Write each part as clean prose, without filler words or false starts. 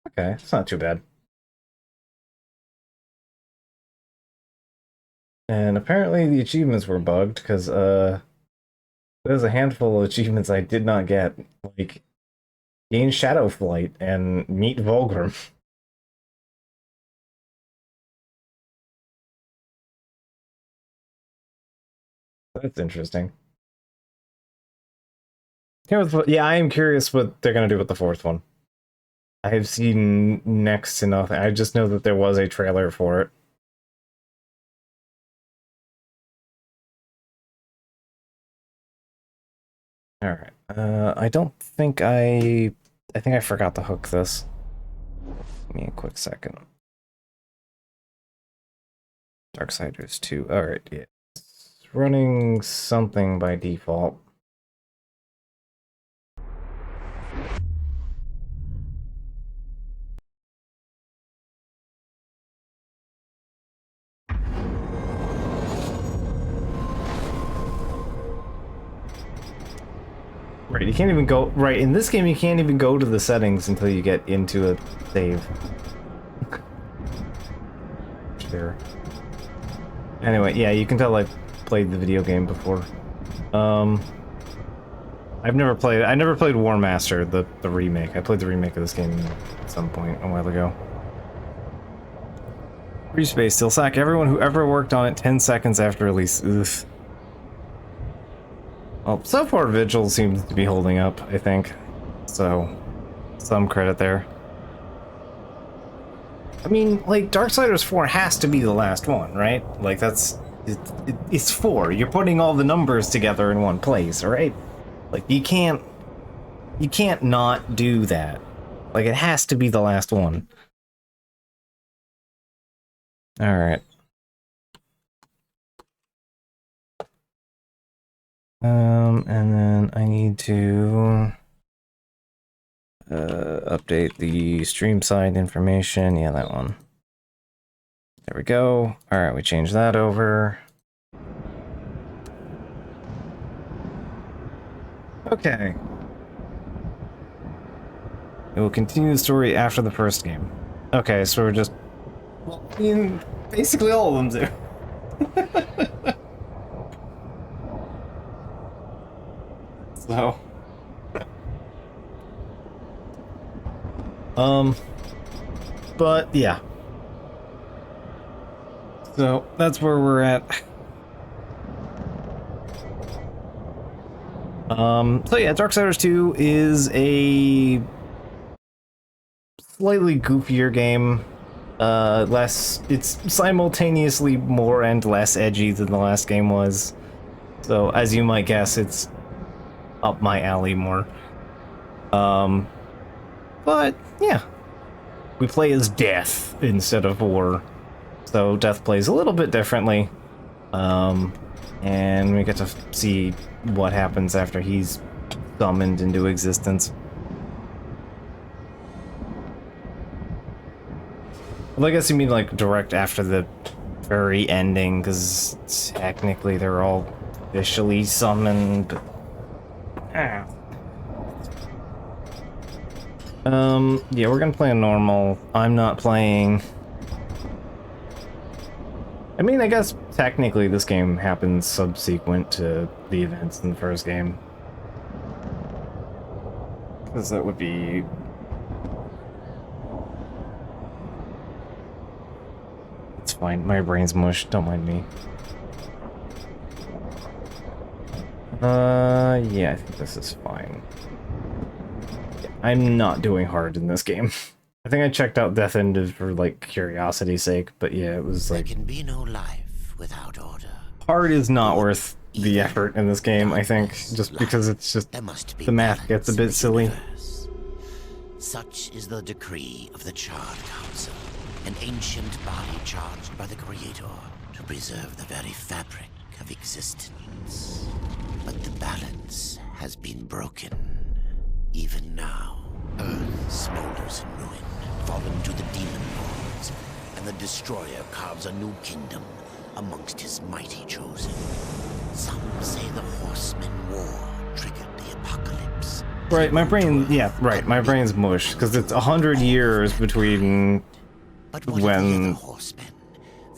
Okay, it's not too bad. And apparently the achievements were bugged, because there's a handful of achievements I did not get, like gain Shadow Flight and meet Vulgrim. That's interesting. Yeah, I am curious what they're gonna do with the fourth one. I have seen next to nothing. I just know that there was a trailer for it. All right. I don't think I think I forgot to hook this. Give me a quick second. Darksiders 2. All right. Yeah. It's running something by default. Right, you can't even go... Right, in this game you can't even go to the settings until you get into a save. Sure. Anyway, yeah, you can tell I've played the video game before. I never played War Master, the remake. I played the remake of this game at some point a while ago. Free space, still sack everyone who ever worked on it 10 seconds after release. Oof. Well, so far Vigil seems to be holding up, I think. So, some credit there. I mean, like, Darksiders 4 has to be the last one, right? Like, that's... it's 4. You're putting all the numbers together in one place, right? Like, you can't not do that. Like, it has to be the last one. Alright. And then I need to update the stream side information. Yeah, that one. There we go. Alright, we changed that over. Okay. It will continue the story after the first game. Okay, so we're just... Well, I mean, basically all of them do. So... But, yeah. So, that's where we're at. So yeah, Darksiders 2 is a slightly goofier game. It's simultaneously more and less edgy than the last game was. So, as you might guess, it's up my alley more. But, yeah. We play as Death instead of War. So, Death plays a little bit differently. And we get to see what happens after he's summoned into existence. Well, I guess you mean like direct after the very ending, because technically they're all officially summoned. Ah. Yeah, we're gonna play a normal. I'm not playing... I mean, I guess technically this game happens subsequent to the events in the first game. Because that would be... It's fine, my brain's mush, don't mind me. Yeah, I think this is fine. I'm not doing hard in this game. I think I checked out Death End for, like, curiosity's sake, but yeah, it was like... There can be no life without order. Hard is not worth the effort in this game, I think, just because it's just... the math gets a bit silly. Such is the decree of the Charred Council, an ancient body charged by the Creator to preserve the very fabric of existence. But the balance has been broken. Even now, Earth smolders in ruin, fallen to the demon lords, and the Destroyer carves a new kingdom amongst his mighty chosen. Some say the Horsemen War triggered the apocalypse, Right, my brain, yeah, right, my brain's mush, because it's 100 years between But what of the when other horsemen,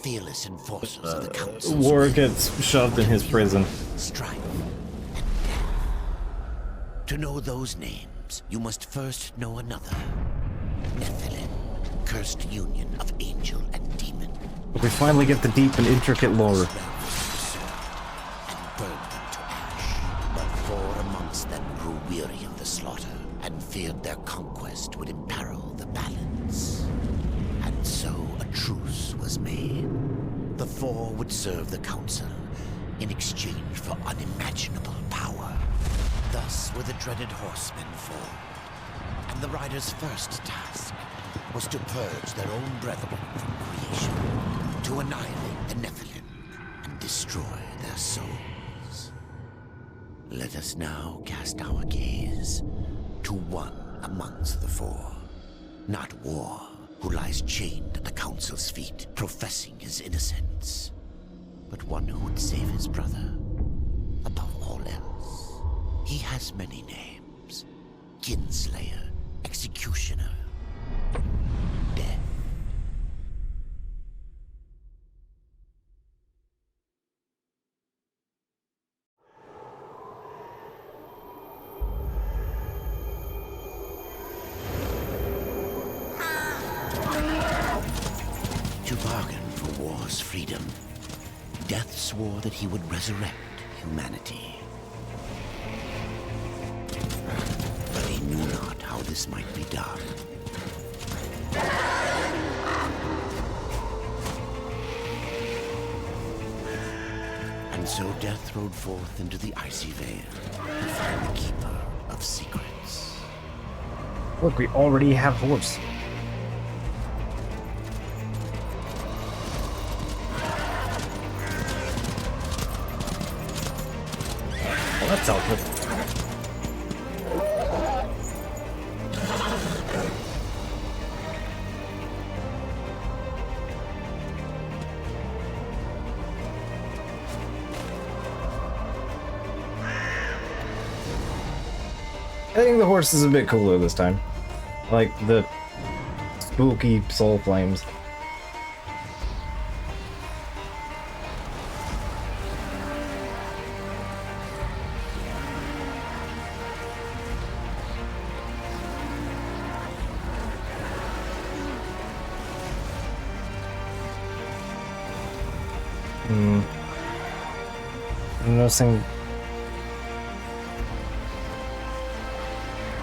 fearless enforcers of the council's War will, gets shoved in his prison. strife, and death? To know those names, you must first know another. Nephilim, cursed union of angel and demon. We finally get the deep and intricate lore. And burned them to ash. But 4 amongst them grew weary of the slaughter and feared their conquest would imperil the balance. And so a truce was made. The 4 would serve the council in exchange for unimaginable power. Thus were the dreaded horsemen formed. And the riders' first task was to purge their own brethren from creation, to annihilate the Nephilim and destroy their souls. Let us now cast our gaze to one amongst the 4. Not War, who lies chained at the council's feet, professing his innocence, but one who would save his brother above all else. He has many names: Kinslayer, Executioner, Death. To bargain for war's freedom, Death swore that he would resurrect humanity. But he knew not how this might be done. And so Death rode forth into the icy veil to find the Keeper of Secrets. Look, we already have horse. Well, that's helpful. I think the horse is a bit cooler this time. Like the spooky soul flames. I'm noticing.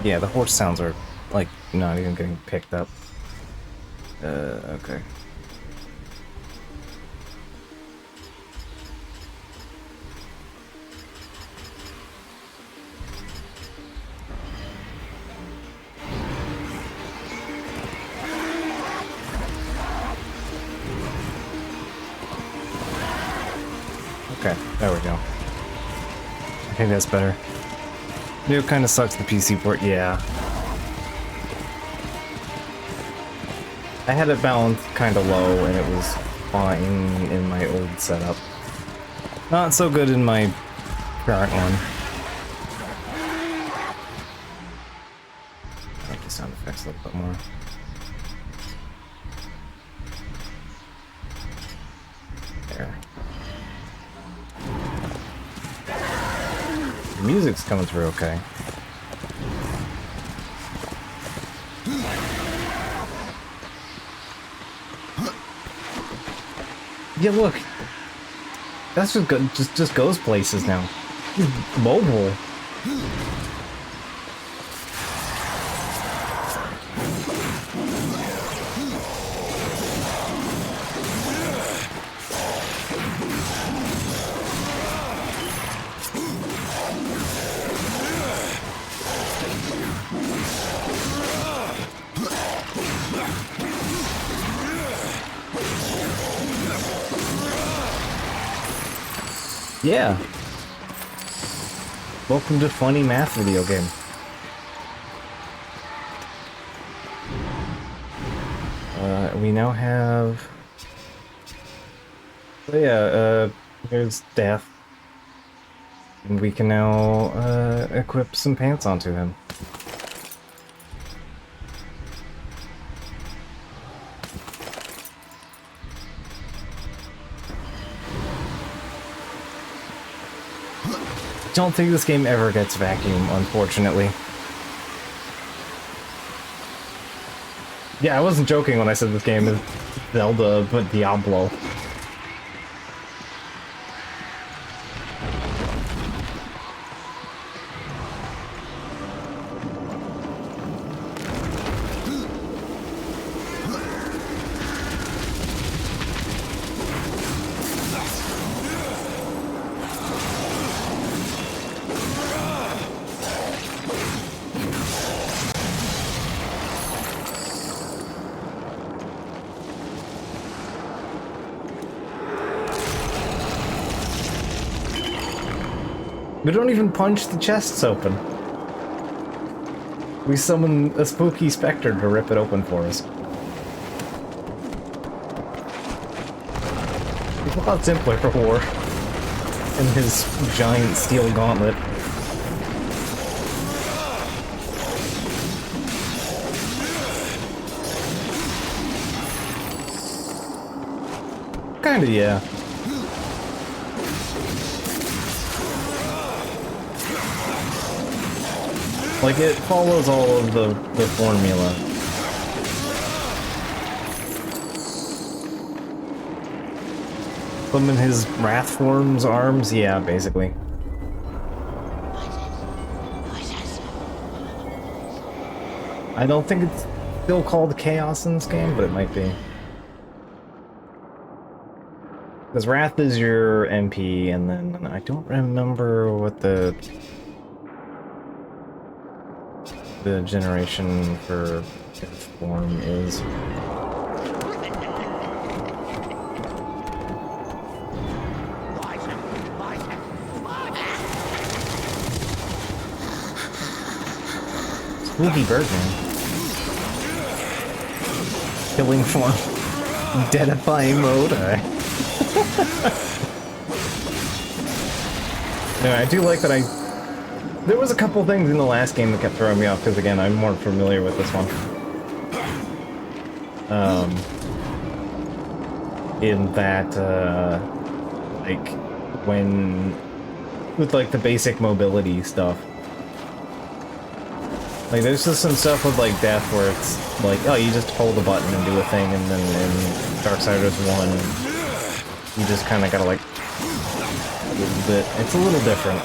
Yeah, the horse sounds are like not even getting picked up. Okay. Okay, there we go. I think that's better. It kind of sucks the PC port, yeah. I had it balanced kind of low and it was fine in my old setup. Not so good in my current one. I like the sound effects a little bit more. There. The music's coming through okay. Yeah, look. That's just good. Just goes places now. He's mobile. Yeah. Welcome to funny math video game. We now have. So yeah, here's Death. And we can now equip some pants onto him. Don't think this game ever gets vacuum, unfortunately. Yeah, I wasn't joking when I said this game is Zelda, but Diablo. We don't even punch the chests open. We summon a spooky specter to rip it open for us. It's a lot simpler for War and his giant steel gauntlet. Kinda, yeah. Like, it follows all of the formula. Summon his Wrath Form's arms? Yeah, basically. I don't think it's still called Chaos in this game, but it might be. Because Wrath is your MP, and then I don't remember what the generation for his form is. Spooky Birdman. Killing form. Deadifying mode. No, I do like that there was a couple things in the last game that kept throwing me off, because again, I'm more familiar with this one. In that, like, with like the basic mobility stuff. Like, there's just some stuff with like death where it's like, oh, you just hold the button and do a thing, and then in Darksiders 1, you just kind of gotta like, it's a little different.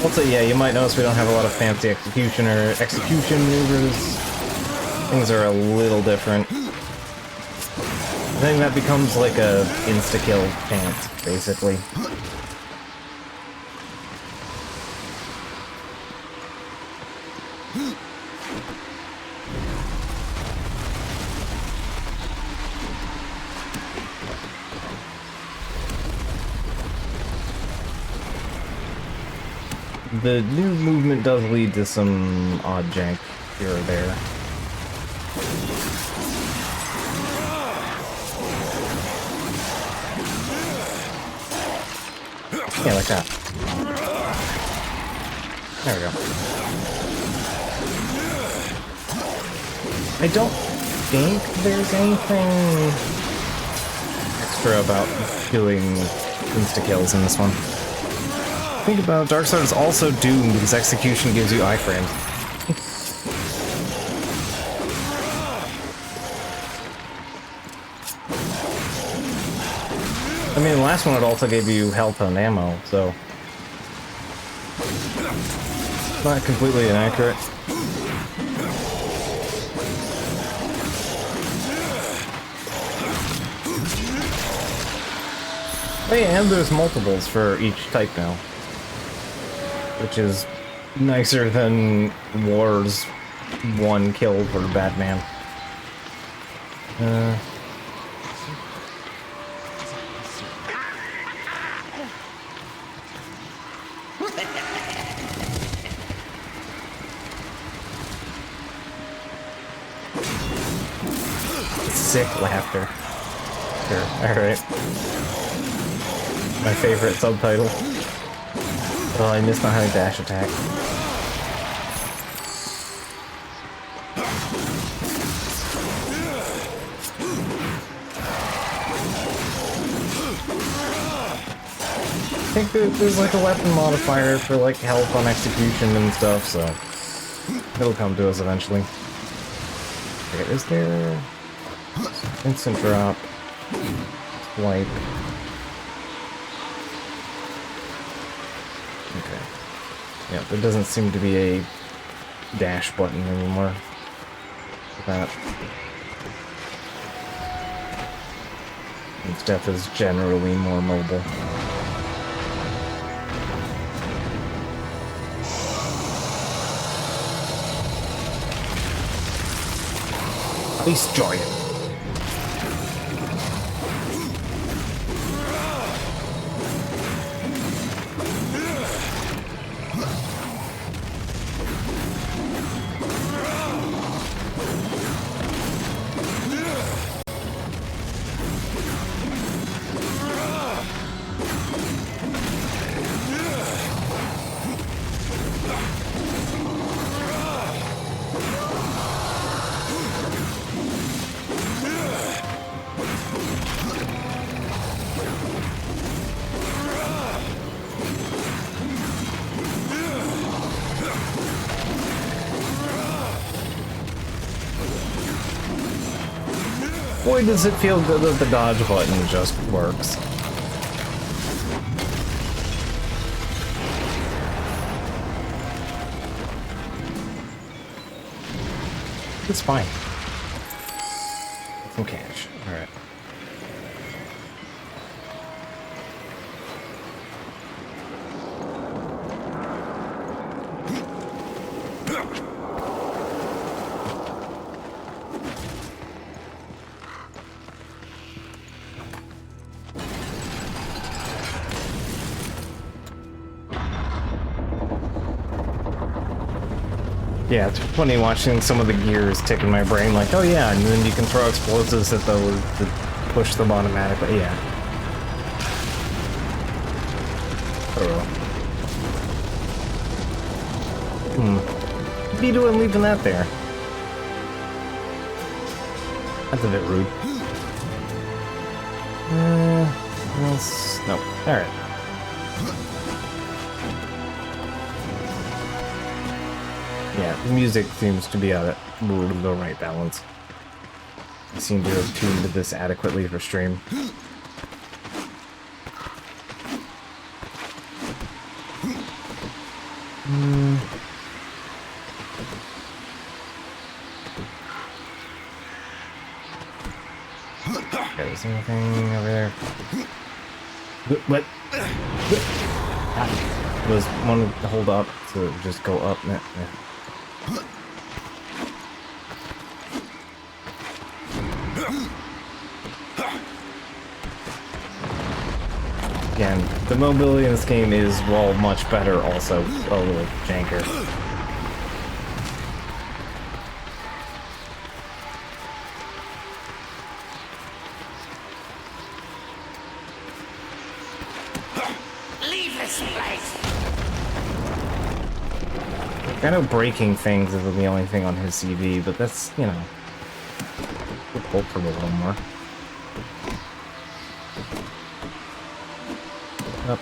Also, yeah, you might notice we don't have a lot of fancy execution maneuvers. Things are a little different. I think that becomes like a insta-kill chance, basically. The new movement does lead to some odd jank here or there. Yeah, like that. There we go. I don't think there's anything extra about doing insta-kills in this one. Think about Darksiders also Doom because execution gives you iframes. I mean, the last one it also gave you health and ammo, so not completely inaccurate. Oh yeah, and there's multiples for each type now, which is nicer than War's one kill for Batman. Sick laughter. Sure, alright. My favorite subtitle. Oh, I missed not having dash attack. think that there's like a weapon modifier for like health on execution and stuff, so it'll come to us eventually. Okay, is there instant drop? Swipe. Okay. Yeah, there doesn't seem to be a dash button anymore for that. And stuff is generally more mobile. At least join it. Boy, does it feel good that the dodge button just works. It's fine. Some cash. Alright. Yeah, it's funny watching some of the gears tick in my brain, like, oh yeah, and then you can throw explosives at those to push them automatically. Yeah. Oh. What are you doing leaving that there? That's a bit rude. No. Alright. Yeah, the music seems to be at the right balance. I seem to have tuned this adequately for stream. Okay, is there anything over there? What? Was one to hold up to just go up? Nah. Again, the mobility in this game is, well, much better also. A little janker. Leave this place! I know breaking things is the only thing on his CV, but that's, you know, we'll hope for a little more. Up,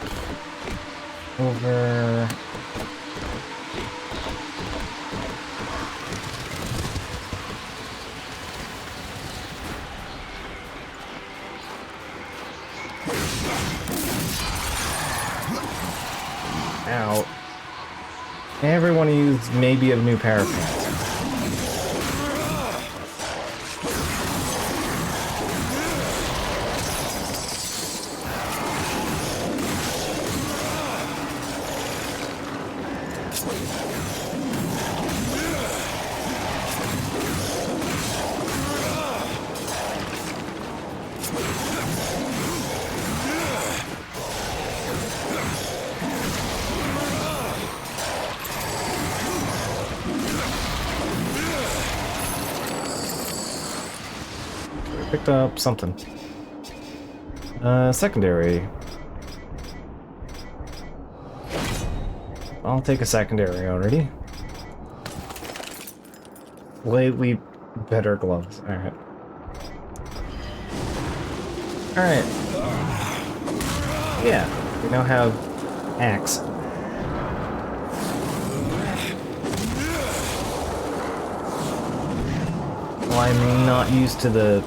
over. Out. Everyone used maybe a new pair of pants. Picked up something. Secondary. I'll take a secondary already. Slightly better gloves. Alright. Alright. Yeah. We now have axe. Well, I'm not used to the...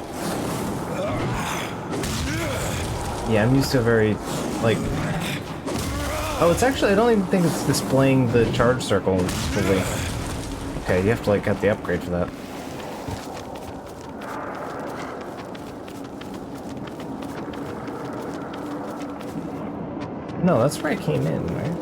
Yeah, I'm used to a very, like... Oh, it's actually, I don't even think it's displaying the charge circle fully. Okay, you have to, like, get the upgrade for that. No, that's where I came in, right?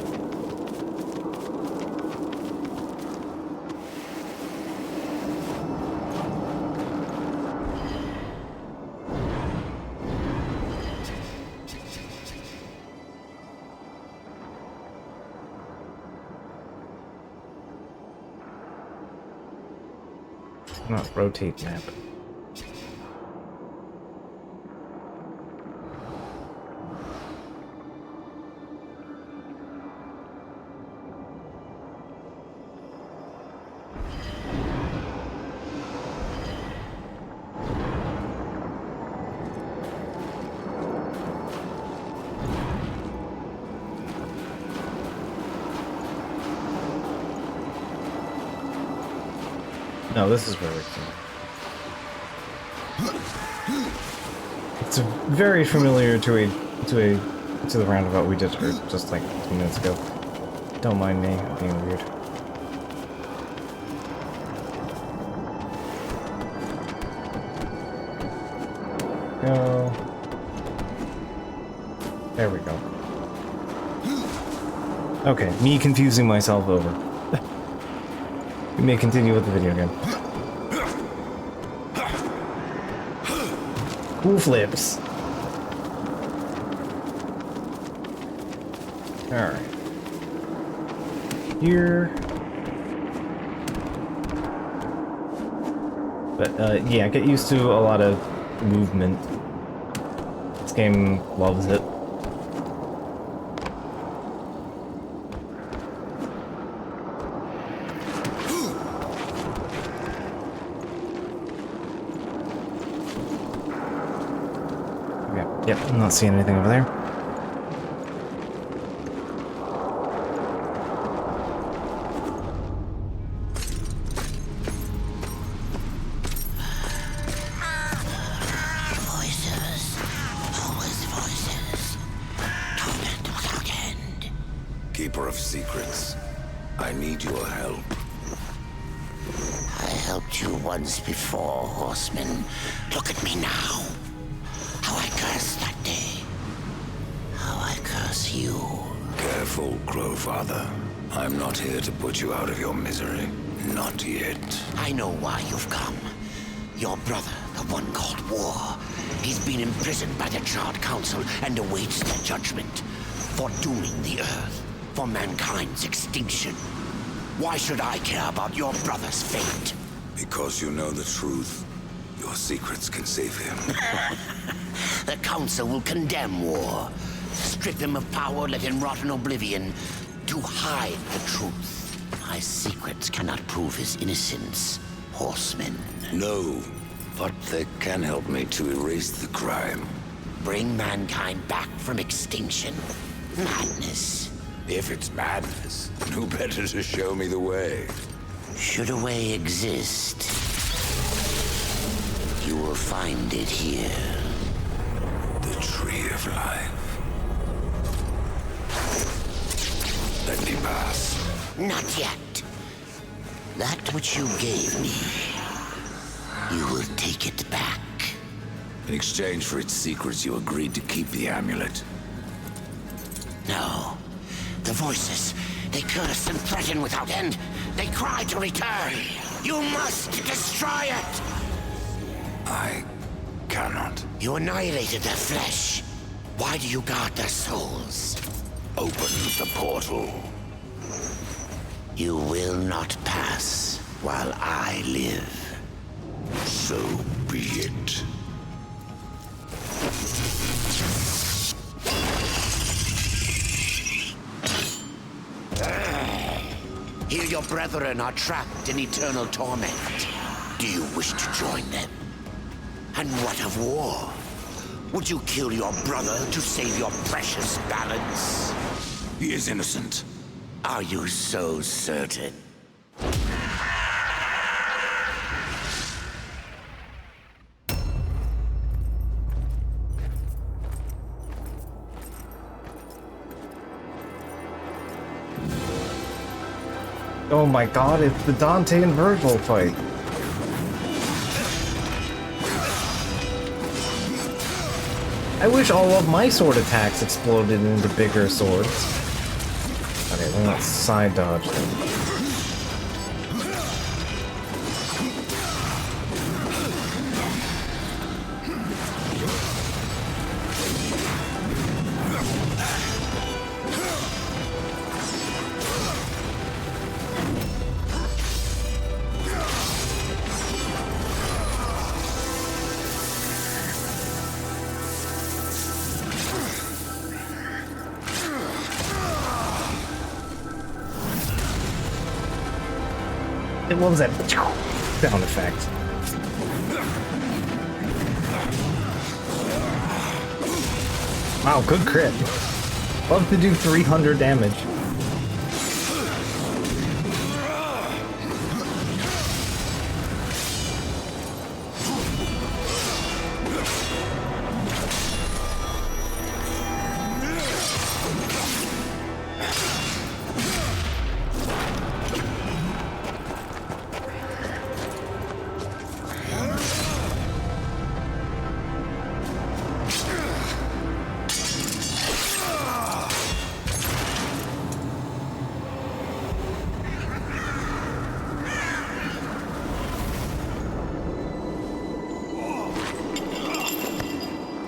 Not rotate map. No, this is where we're going. It's very familiar to the roundabout we did just like 2 minutes ago. Don't mind me, I'm being weird. Go. There we go. Okay, me confusing myself over. We may continue with the video again. Cool flips. Alright. Here. But, yeah, get used to a lot of movement. This game loves it. Yep, I'm not seeing anything over there. Voices, always voices. Torment without end. Keeper of secrets, I need your help. I helped you once before, Horseman. Look at me now. How I cursed that day. How I curse you. Careful, Crowfather. I'm not here to put you out of your misery. Not yet. I know why you've come. Your brother, the one called War, he's been imprisoned by the Charred Council and awaits their judgment. For dooming the Earth. For mankind's extinction. Why should I care about your brother's fate? Because you know the truth. Your secrets can save him. The Council will condemn War. Strip him of power, let him rot in oblivion. To hide the truth. My secrets cannot prove his innocence, Horseman. No, but they can help me to erase the crime. Bring mankind back from extinction. Madness. If it's madness, who better to show me the way? Should a way exist, you will find it here. The Tree of Life. Let me pass. Not yet. That which you gave me, you will take it back. In exchange for its secrets, you agreed to keep the amulet. No. The voices, they curse and threaten without end. They cry to return. You must destroy it! I cannot. You annihilated their flesh. Why do you guard their souls? Open the portal. You will not pass while I live. So be it. Here your brethren are trapped in eternal torment. Do you wish to join them? And what of War? Would you kill your brother to save your precious balance? He is innocent. Are you so certain? Oh my god, it's the Dante and Virgil fight. I wish all of my sword attacks exploded into bigger swords. Okay, then let's side dodge them. What was that sound effect? Wow, good crit. Love to do 300 damage.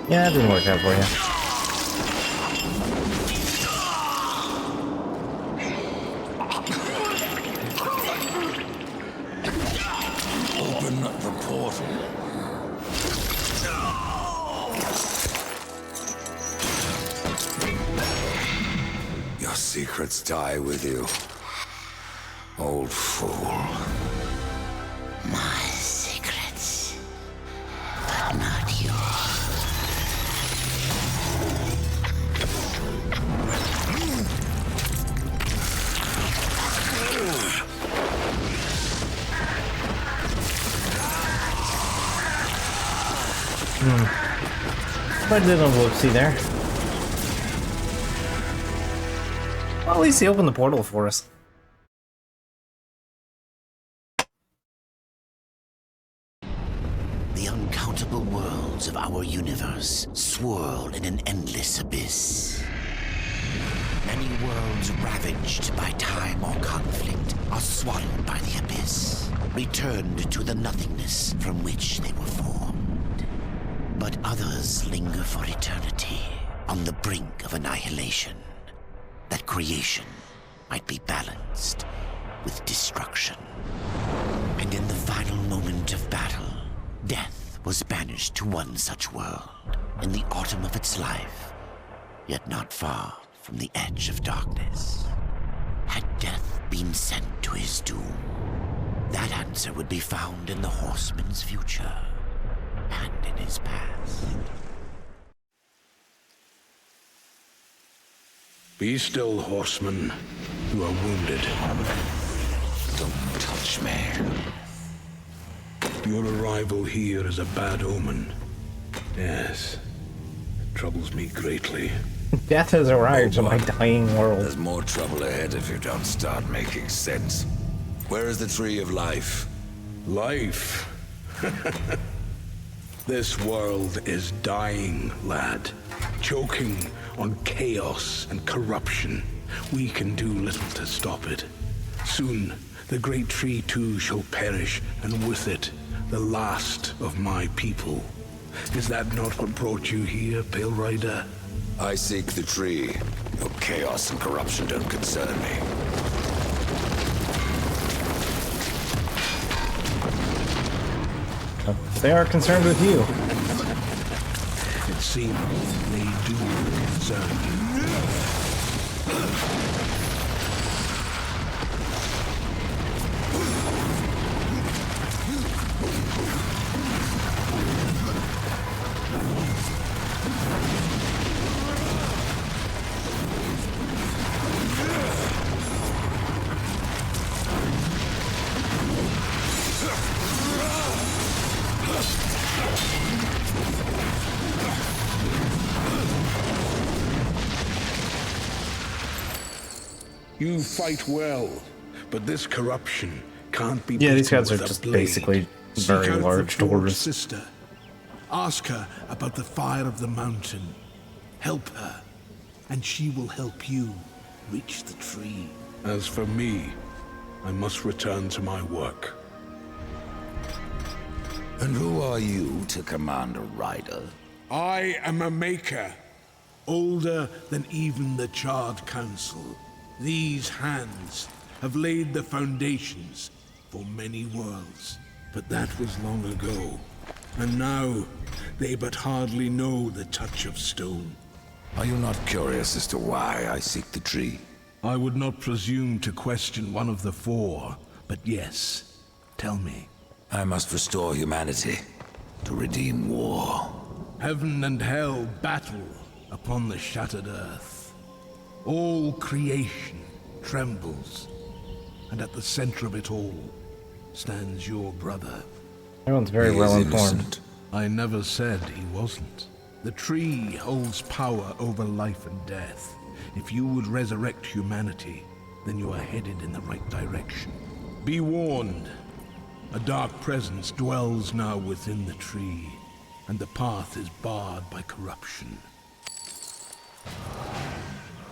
Yeah, it didn't work out for you. Open the portal. Your secrets die with you, old fool. My secrets, but not yours. I did a whoopsie there. Well, at least he opened the portal for us. The uncountable worlds of our universe swirl in an endless abyss. Many worlds ravaged by time or conflict are swallowed by the abyss, returned to the nothingness from which they were formed. But others linger for eternity on the brink of annihilation, that creation might be balanced with destruction. And in the final moment of battle, death was banished to one such world in the autumn of its life, yet not far from the edge of darkness. Had death been sent to his doom, that answer would be found in the horseman's future and in his past. Be still, horseman. You are wounded. Don't touch me. Your arrival here is a bad omen. Yes. It troubles me greatly. Death has arrived to my dying world. There's more trouble ahead if you don't start making sense. Where is the tree of life? Life. This world is dying, lad. Choking on chaos and corruption. We can do little to stop it. Soon, the great tree too shall perish, and with it, the last of my people. Is that not what brought you here, Pale Rider? I seek the tree. Your chaos and corruption don't concern me. They are concerned with you. It seems they do concern you. You fight well, but this corruption can't be Yeah, these beaten guys are with a just blade. basically very Seek out large the Forge doors. sister. Ask her about the fire of the mountain. Help her, and she will help you reach the tree. As for me, I must return to my work. And who are you to command a rider? I am a maker, older than even the Charred Council. These hands have laid the foundations for many worlds. But that was long ago, and now they but hardly know the touch of stone. Are you not curious as to why I seek the tree? I would not presume to question one of the four, but yes, tell me. I must restore humanity to redeem war. Heaven and hell battle upon the shattered earth. All creation trembles, and at the center of it all stands your brother. Everyone's very He well is informed. innocent. I never said he wasn't. The tree holds power over life and death. If you would resurrect humanity, then you are headed in the right direction. Be warned. A dark presence dwells now within the tree, and the path is barred by corruption.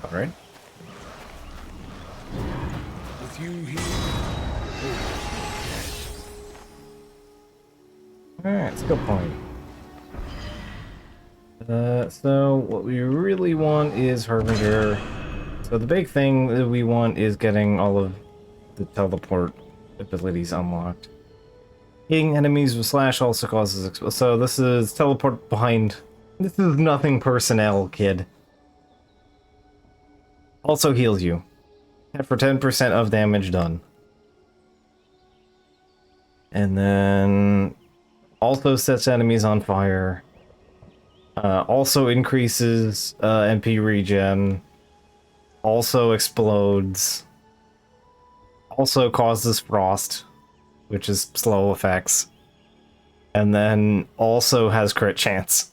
All right. With you here, All right, skill point. So what we really want is Harbinger. So the big thing that we want is getting all of the teleport abilities unlocked. Hitting enemies with slash also causes so this is teleport behind. This is nothing personnel, kid. Also heals you. For 10% of damage done. And then also sets enemies on fire. Also increases MP regen. Also explodes. Also causes frost, which is slow effects. And then also has crit chance.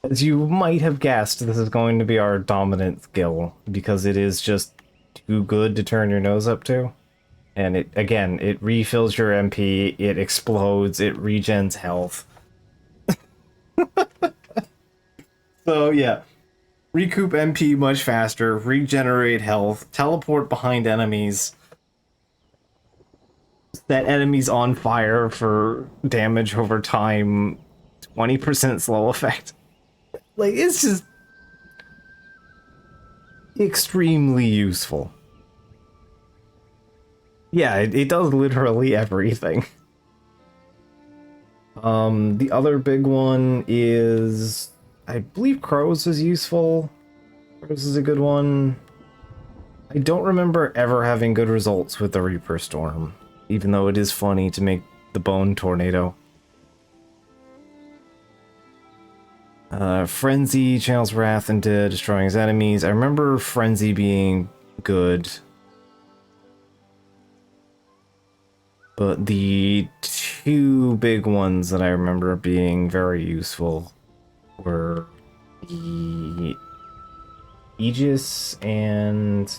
As you might have guessed, this is going to be our dominant skill, because it is just too good to turn your nose up to. And it, again, it refills your MP, it explodes, it regens health. So yeah, recoup MP much faster, regenerate health, teleport behind enemies, set enemies on fire for damage over time, 20% slow effect. Like, it's just extremely useful. Yeah, it does literally everything. The other big one is, I believe Crows is useful. Crows is a good one. I don't remember ever having good results with the Reaper Storm, even though it is funny to make the Bone Tornado. Frenzy channels Wrath into destroying his enemies. I remember Frenzy being good. But the two big ones that I remember being very useful were the Aegis and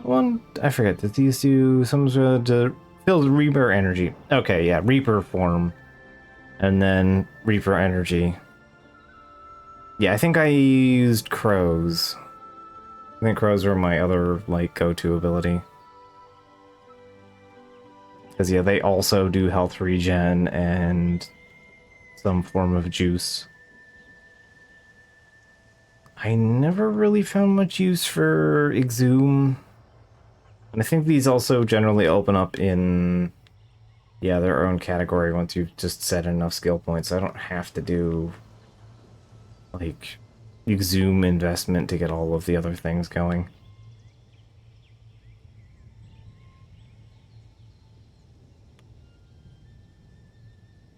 one, I forget, did these do some sort of filled Reaper energy? Okay, yeah, Reaper form. And then Reaper energy. Yeah, I think I used Crows. I think Crows were my other, like, go-to ability. Because, yeah, they also do health regen and some form of juice. I never really found much use for Exhume. And I think these also generally open up in, yeah, their own category once you've just set enough skill points. I don't have to do, like, Exhume investment to get all of the other things going.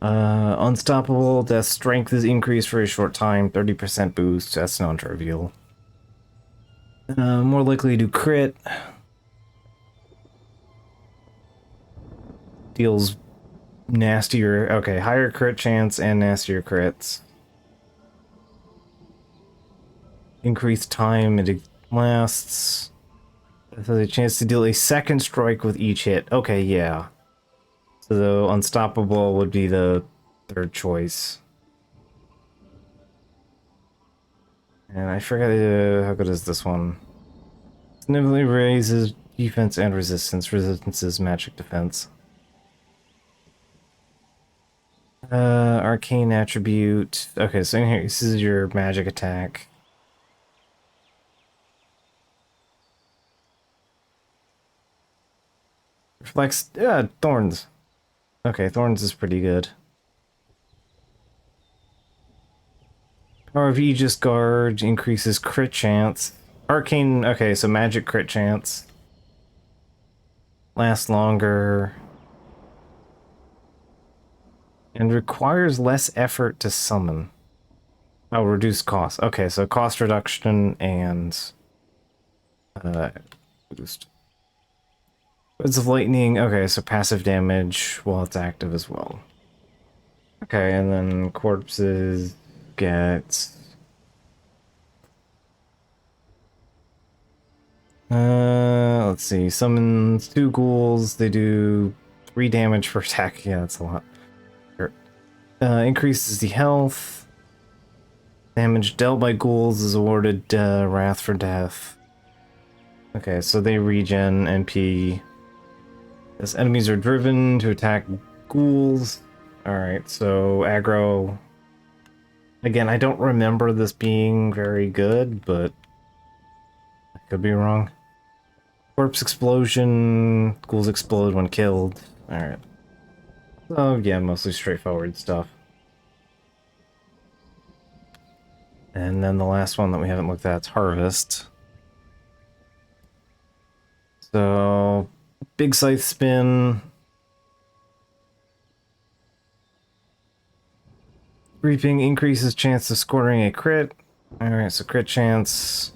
Unstoppable. Death strength is increased for a short time. 30% boost. That's non-trivial. More likely to crit. Deals nastier. Okay, higher crit chance and nastier crits. Increased time Lasts. So a chance to deal a second strike with each hit. Okay, yeah. So the unstoppable would be the third choice. And I forgot how good is this one. Significantly raises defense and resistance. Resistance is magic defense. Arcane attribute. Okay, so here, this is your magic attack. Reflects, yeah, thorns. Okay, thorns is pretty good. Power of Aegis Guard increases crit chance. Arcane, okay, so magic crit chance. Lasts longer. And requires less effort to summon. Oh, reduce cost. Okay, so cost reduction and boost. Words of Lightning. Okay, so passive damage while it's active as well. Okay, and then corpses get let's see. Summons 2 ghouls. They do 3 damage per attack. Yeah, that's a lot. Increases the health. Damage dealt by ghouls is awarded Wrath for Death. Okay, so they regen NP. As enemies are driven to attack ghouls. Alright, so aggro. Again, I don't remember this being very good, but I could be wrong. Corpse explosion. Ghouls explode when killed. Alright. So, yeah, mostly straightforward stuff. And then the last one that we haven't looked at is Harvest. So, big scythe spin. Reaping increases chance of scoring a crit. Alright, so crit chance.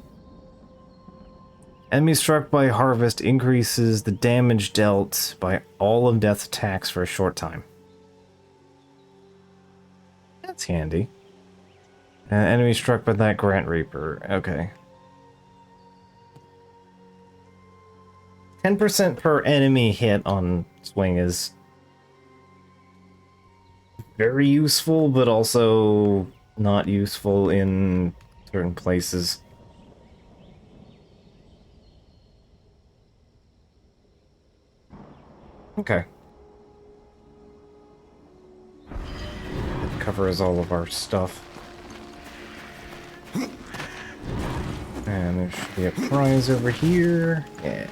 Enemy struck by Harvest increases the damage dealt by all of Death's attacks for a short time. That's handy. Enemy struck by that Grant Reaper. Okay. 10% per enemy hit on swing is very useful, but also not useful in certain places. Okay. That covers all of our stuff. And there should be a prize over here. Yeah.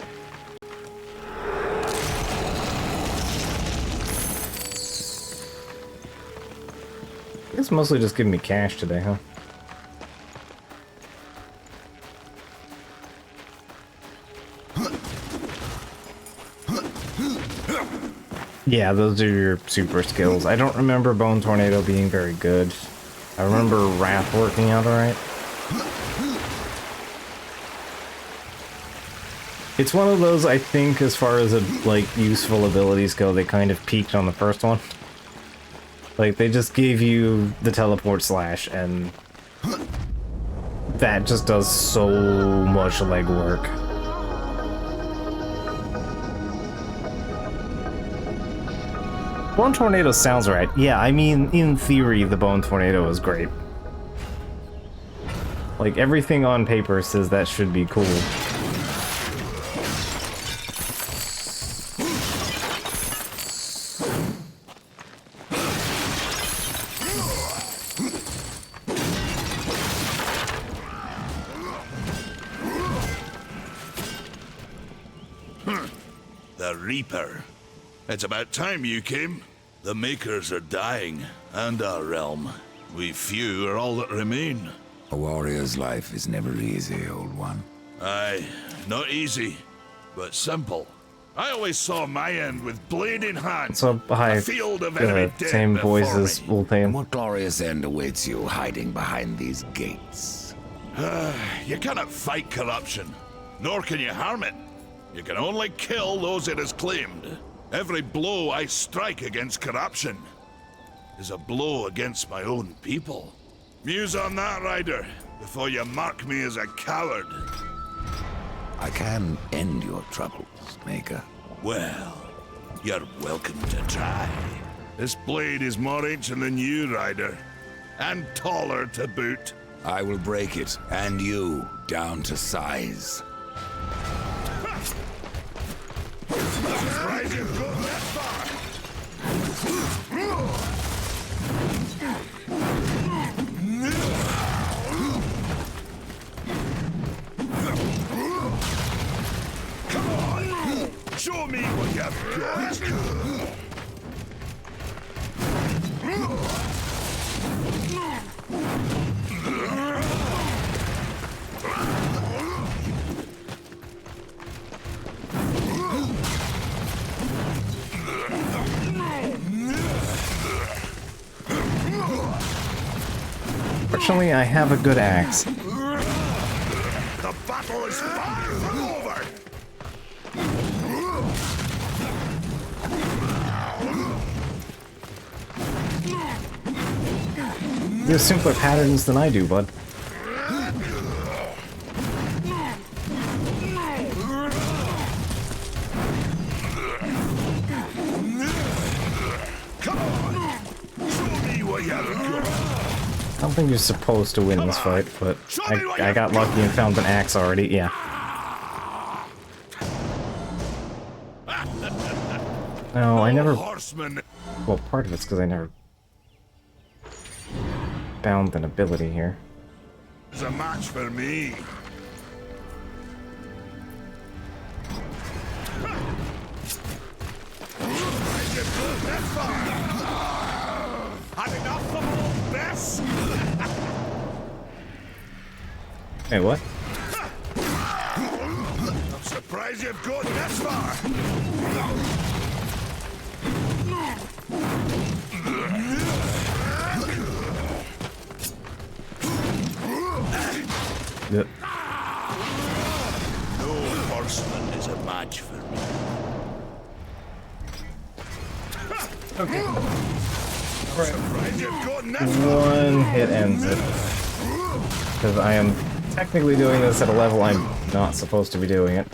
It's mostly just giving me cash today, huh? Yeah, those are your super skills. I don't remember Bone Tornado being very good. I remember Wrath working out alright. It's one of those, I think, as far as like useful abilities go, they kind of peaked on the first one. Like, they just gave you the teleport slash, and that just does so much legwork. Bone Tornado sounds right. Yeah, I mean, in theory, the Bone Tornado is great. Like, everything on paper says that should be cool. The Reaper. It's about time you came. The Makers are dying, and our realm. We few are all that remain. A warrior's life is never easy, old one. Aye, not easy, but simple. I always saw my end with blade in hand. So, hi, a field of enemy dead same before voices, me. Wolfane. And what glorious end awaits you hiding behind these gates? You cannot fight corruption, nor can you harm it. You can only kill those it has claimed. Every blow I strike against corruption is a blow against my own people. Muse on that, Ryder, before you mark me as a coward. I can end your troubles, Maker. Well, you're welcome to try. This blade is more ancient than you, Ryder. And taller to boot. I will break it, and you, down to size. Surprised you've gone that far. Come on! Show me what you've got! Fortunately, I have a good axe. The battle is far from over! You have simpler patterns than I do, bud. Come on! Show me what you've got! I don't think you're supposed to win this fight, but I got lucky and found an axe already, yeah. No, I never... Horseman Well, part of it's because I never found an ability here. is a match for me. That far. Had enough of all this? Hey, what? I'm surprised you've got this far. Yep. No horseman is a match for me. Okay. Surprised you've gotten this far. One hit ends it. Because I am technically doing this at a level I'm not supposed to be doing it.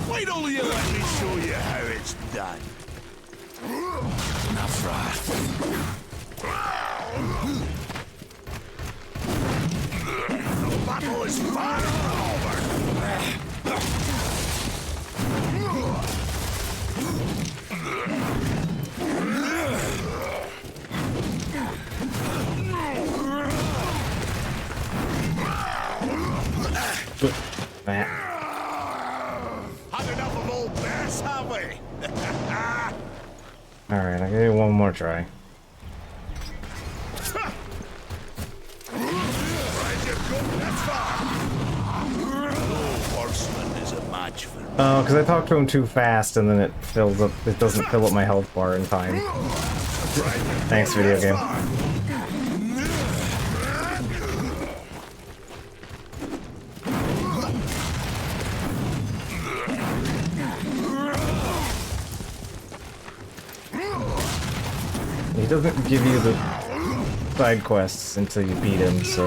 Why don't you let me show you how it's done? Enough wrath. The battle is far from over. Ah. Had enough of old Bess, have we? Alright, I'll give you one more try. Surprised you've gotten this far. No horseman is a match for me. Oh, because I talked to him too fast and then it fills up. It doesn't fill up my health bar in time. Thanks, video game. He doesn't give you the side quests until you beat him, so...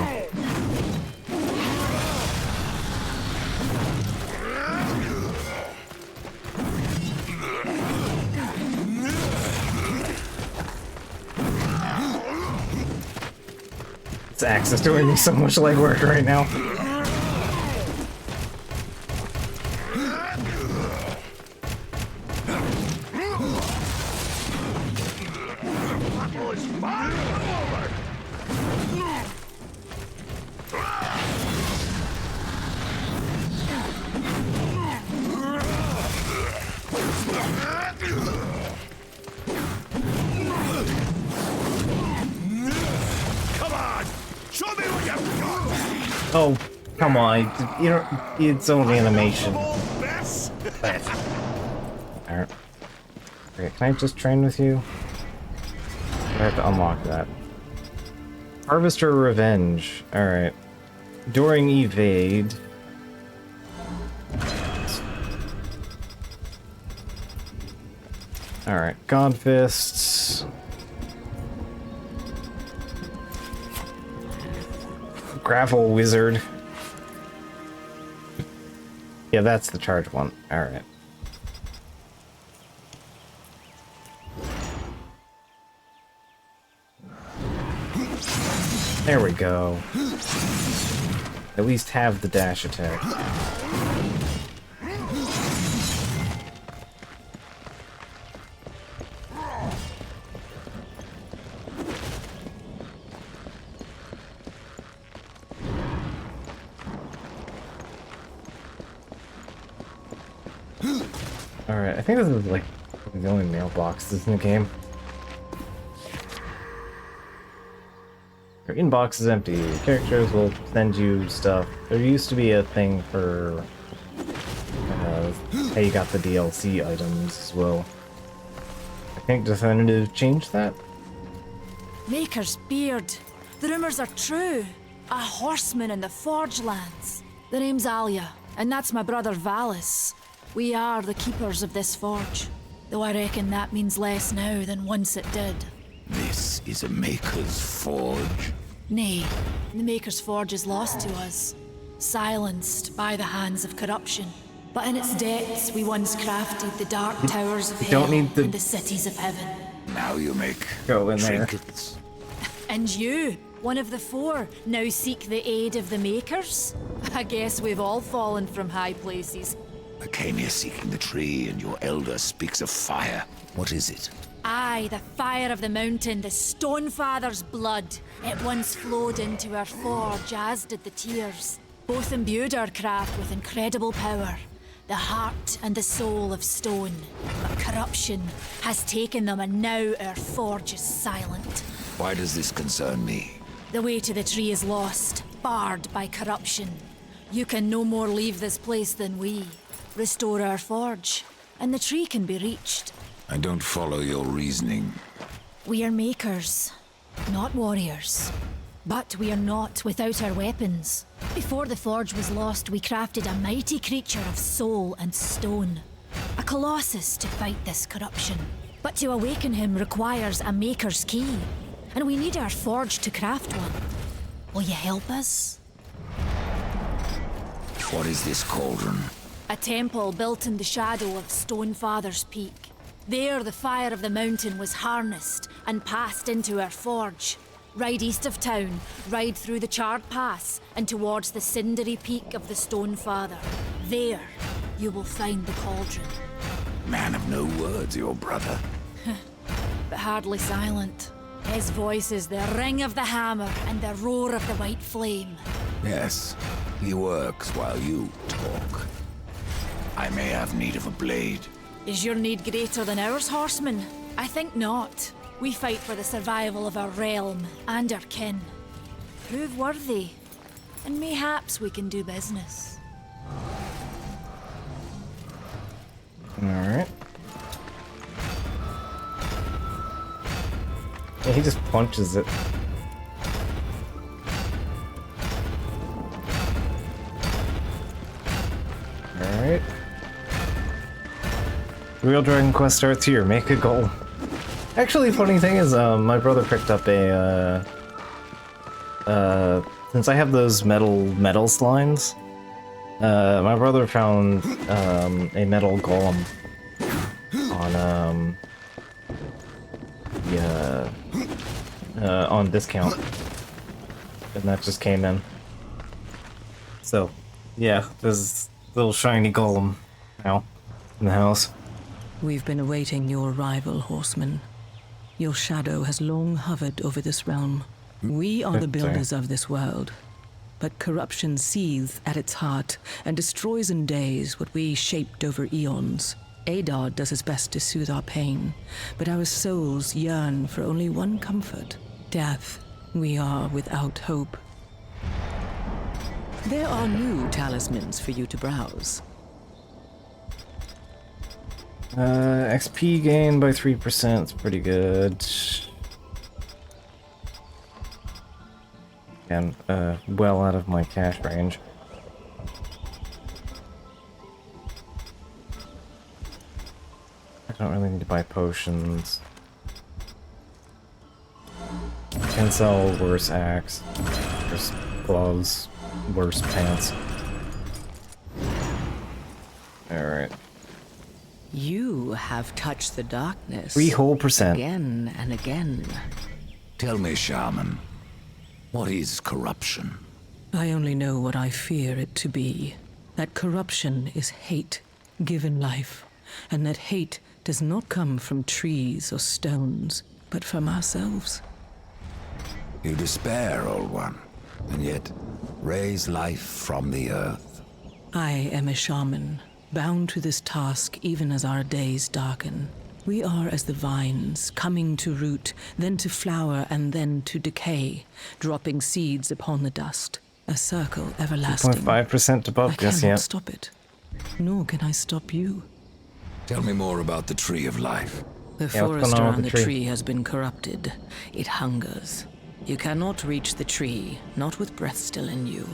This axe is doing me so much legwork right now. Come on! Show me what you've got! Oh, come on. You know, it's only animation. Old Bess? Alright. Okay, can I just train with you? I have to unlock that. Harvester Revenge. Alright. During evade, Alright, God Fists. Gravel Wizard. Yeah, that's the charge one. Alright. There we go. At least have the dash attack. Alright, I think this is like the only mailboxes in the game. Your inbox is empty. Characters will send you stuff. There used to be a thing for how you got the DLC items as well. I think Definitive changed that. Maker's beard. The rumors are true. A horseman in the Forge lands. The name's Alia, and that's my brother Valis. We are the keepers of this forge, though I reckon that means less now than once it did. This is a Maker's Forge. Nay, the Maker's Forge is lost to us, silenced by the hands of corruption. But in its depths, we once crafted the dark towers of hell and the cities of heaven. Now you make Go in there. trinkets. And you, one of the four, now seek the aid of the Makers? I guess we've all fallen from high places. I came here seeking the tree, and your elder speaks of fire. What is it? Aye, the fire of the mountain, the Stonefather's blood. It once flowed into our forge, as did the tears. Both imbued our craft with incredible power. The heart and the soul of stone. But corruption has taken them, and now our forge is silent. Why does this concern me? The way to the tree is lost, barred by corruption. You can no more leave this place than we. Restore our forge, and the tree can be reached. I don't follow your reasoning. We are makers, not warriors. But we are not without our weapons. Before the forge was lost, we crafted a mighty creature of soul and stone. A colossus to fight this corruption. But to awaken him requires a maker's key. And we need our forge to craft one. Will you help us? What is this cauldron? A temple built in the shadow of Stonefather's Peak. There, the fire of the mountain was harnessed and passed into our forge. Ride east of town, ride through the charred pass, and towards the cindery peak of the Stonefather. There, you will find the cauldron. Man of no words, your brother. But hardly silent. His voice is the ring of the hammer and the roar of the white flame. Yes, he works while you talk. I may have need of a blade. Is your need greater than ours, horseman? I think not. We fight for the survival of our realm and our kin. Prove worthy, and mayhaps we can do business. Alright. Yeah, he just punches it. Alright. Real Dragon Quest starts here. Make a goal. Actually, funny thing is, my brother picked up a, since I have those metal slimes, my brother found, a metal golem on discount. And that just came in. So, yeah, there's a little shiny golem now in the house. We've been awaiting your arrival, horseman. Your shadow has long hovered over this realm. We are the builders of this world, but corruption seethes at its heart and destroys in days what we shaped over eons. Adar does his best to soothe our pain, but our souls yearn for only one comfort: death. We are without hope. There are new talismans for you to browse. XP gain by 3%, it's pretty good. And, well out of my cash range. Don't really need to buy potions. Can sell worse axe, worse gloves, worse pants. Alright. You have touched the darkness 3 whole percent. again and again. Tell me, Shaman, what is corruption? I only know what I fear it to be. That corruption is hate given life, and that hate does not come from trees or stones, but from ourselves. You despair, old one, and yet raise life from the earth. I am a shaman, bound to this task even as our days darken. We are as the vines, coming to root, then to flower, and then to decay, dropping seeds upon the dust. A circle everlasting. 2.5% above, I yes, cannot yeah. stop it, nor can I stop you. Tell me more about the Tree of Life. The Yeah, what's forest going on around with the the tree tree? has been corrupted. It hungers. You cannot reach the tree, not with breath still in you.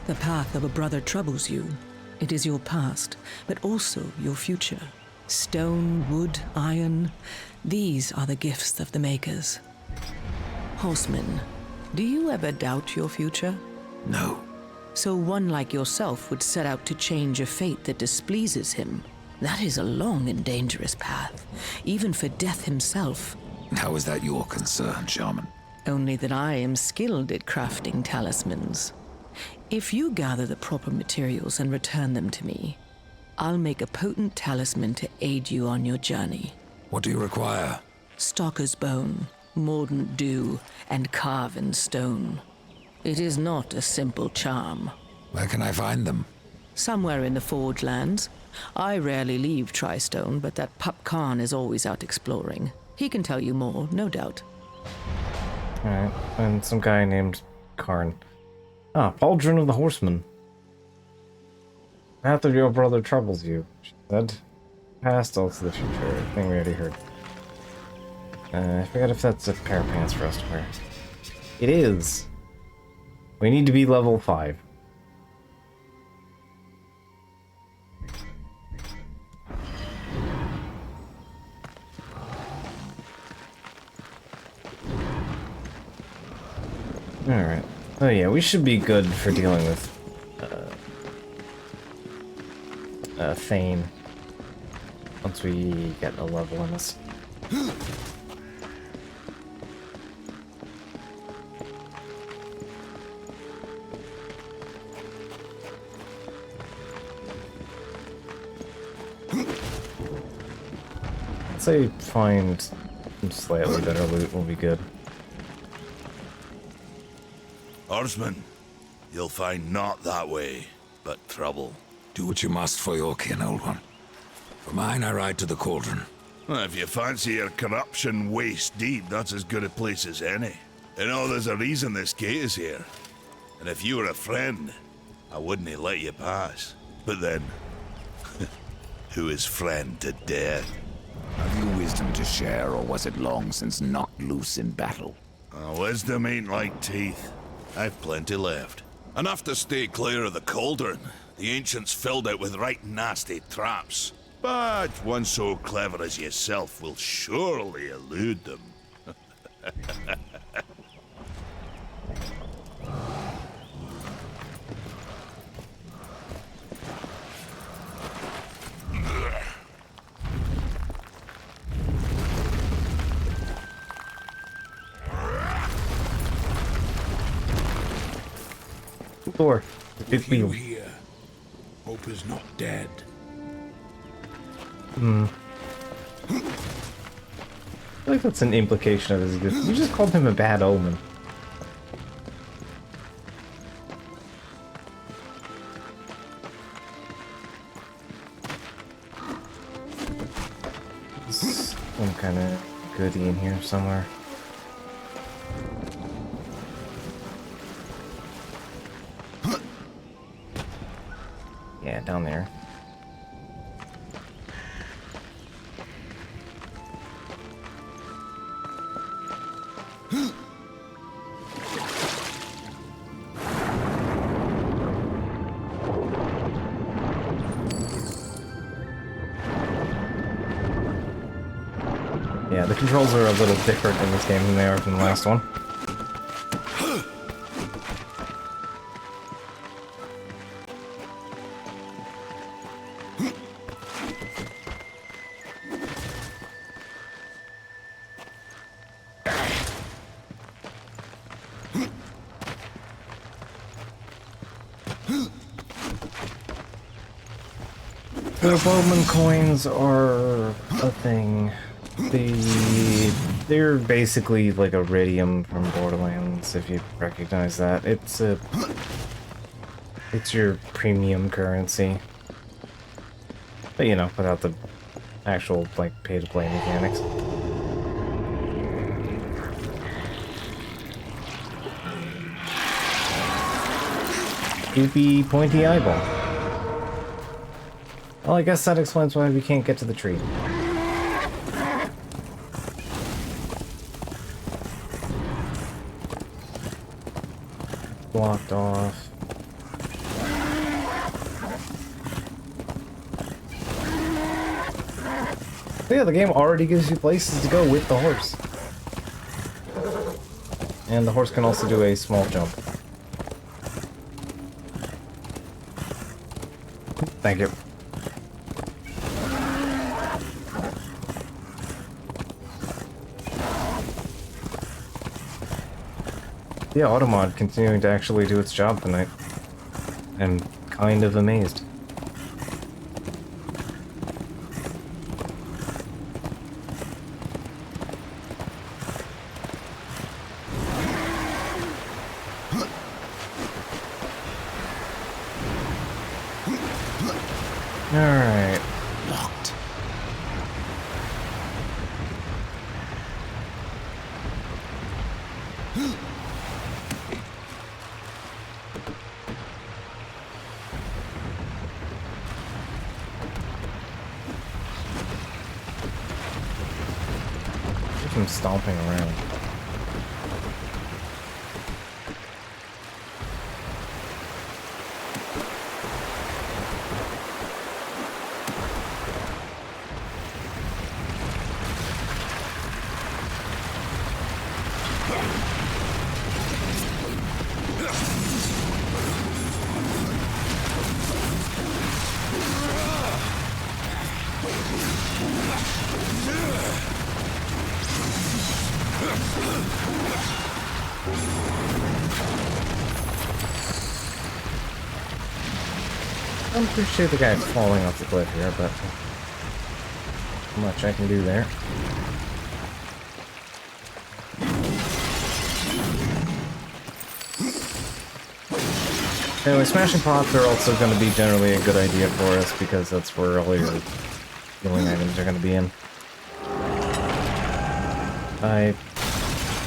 The path of a brother troubles you. It is your past, but also your future. Stone, wood, iron, these are the gifts of the makers. Horseman, do you ever doubt your future? No. So one like yourself would set out to change a fate that displeases him. That is a long and dangerous path, even for death himself. How is that your concern, Shaman? Only that I am skilled at crafting talismans. If you gather the proper materials and return them to me, I'll make a potent talisman to aid you on your journey. What do you require? Stalker's bone, mordant dew, and carven stone. It is not a simple charm. Where can I find them? Somewhere in the Forge Lands. I rarely leave Tristone, but that pup Khan is always out exploring. He can tell you more, no doubt. Alright, and some guy named Karn. Ah, Pauldron of the Horseman. Path of your brother troubles you, she said. Past, also the future. I think we already heard. I forget if that's a pair of pants for us to wear. It is! We need to be level 5. Alright. Oh yeah, we should be good for dealing with Thane once we get a level in us. I'd say find some slightly better loot will be good. Horseman, you'll find not that way, but trouble. Do what you must for your kin, old one. For mine, I ride to the cauldron. Well, if you fancy your corruption waist deep, that's as good a place as any. You know, there's a reason this gate is here. And if you were a friend, I wouldn't let you pass. But then, who is friend to death? Have you wisdom to share, or was it long since knocked loose in battle? Wisdom ain't like teeth. I've plenty left. Enough to stay clear of the cauldron. The ancients filled it with right nasty traps. But one so clever as yourself will surely elude them. Door. Big With you wheel. here, hope is not dead. I feel like that's an implication of his existence. You just called him a bad omen. There's some kind of goodie in here somewhere. Yeah, down there. Yeah, the controls are a little different in this game than they are from the last one. The Bowman coins are a thing. They're basically like iridium from Borderlands, if you recognize that. It's your premium currency. But you know, without the actual like pay-to-play mechanics. Goopy pointy eyeball. Well, I guess that explains why we can't get to the tree. Blocked off. But yeah, the game already gives you places to go with the horse. And the horse can also do a small jump. Thank you. Yeah, Automod continuing to actually do its job tonight. I'm kind of amazed. Alright. Locked. Just some stomping around. I'm pretty sure the guy falling off the cliff here, but not much I can do there. Anyway, smashing pots are also going to be generally a good idea for us because that's where all your healing items are going to be in. I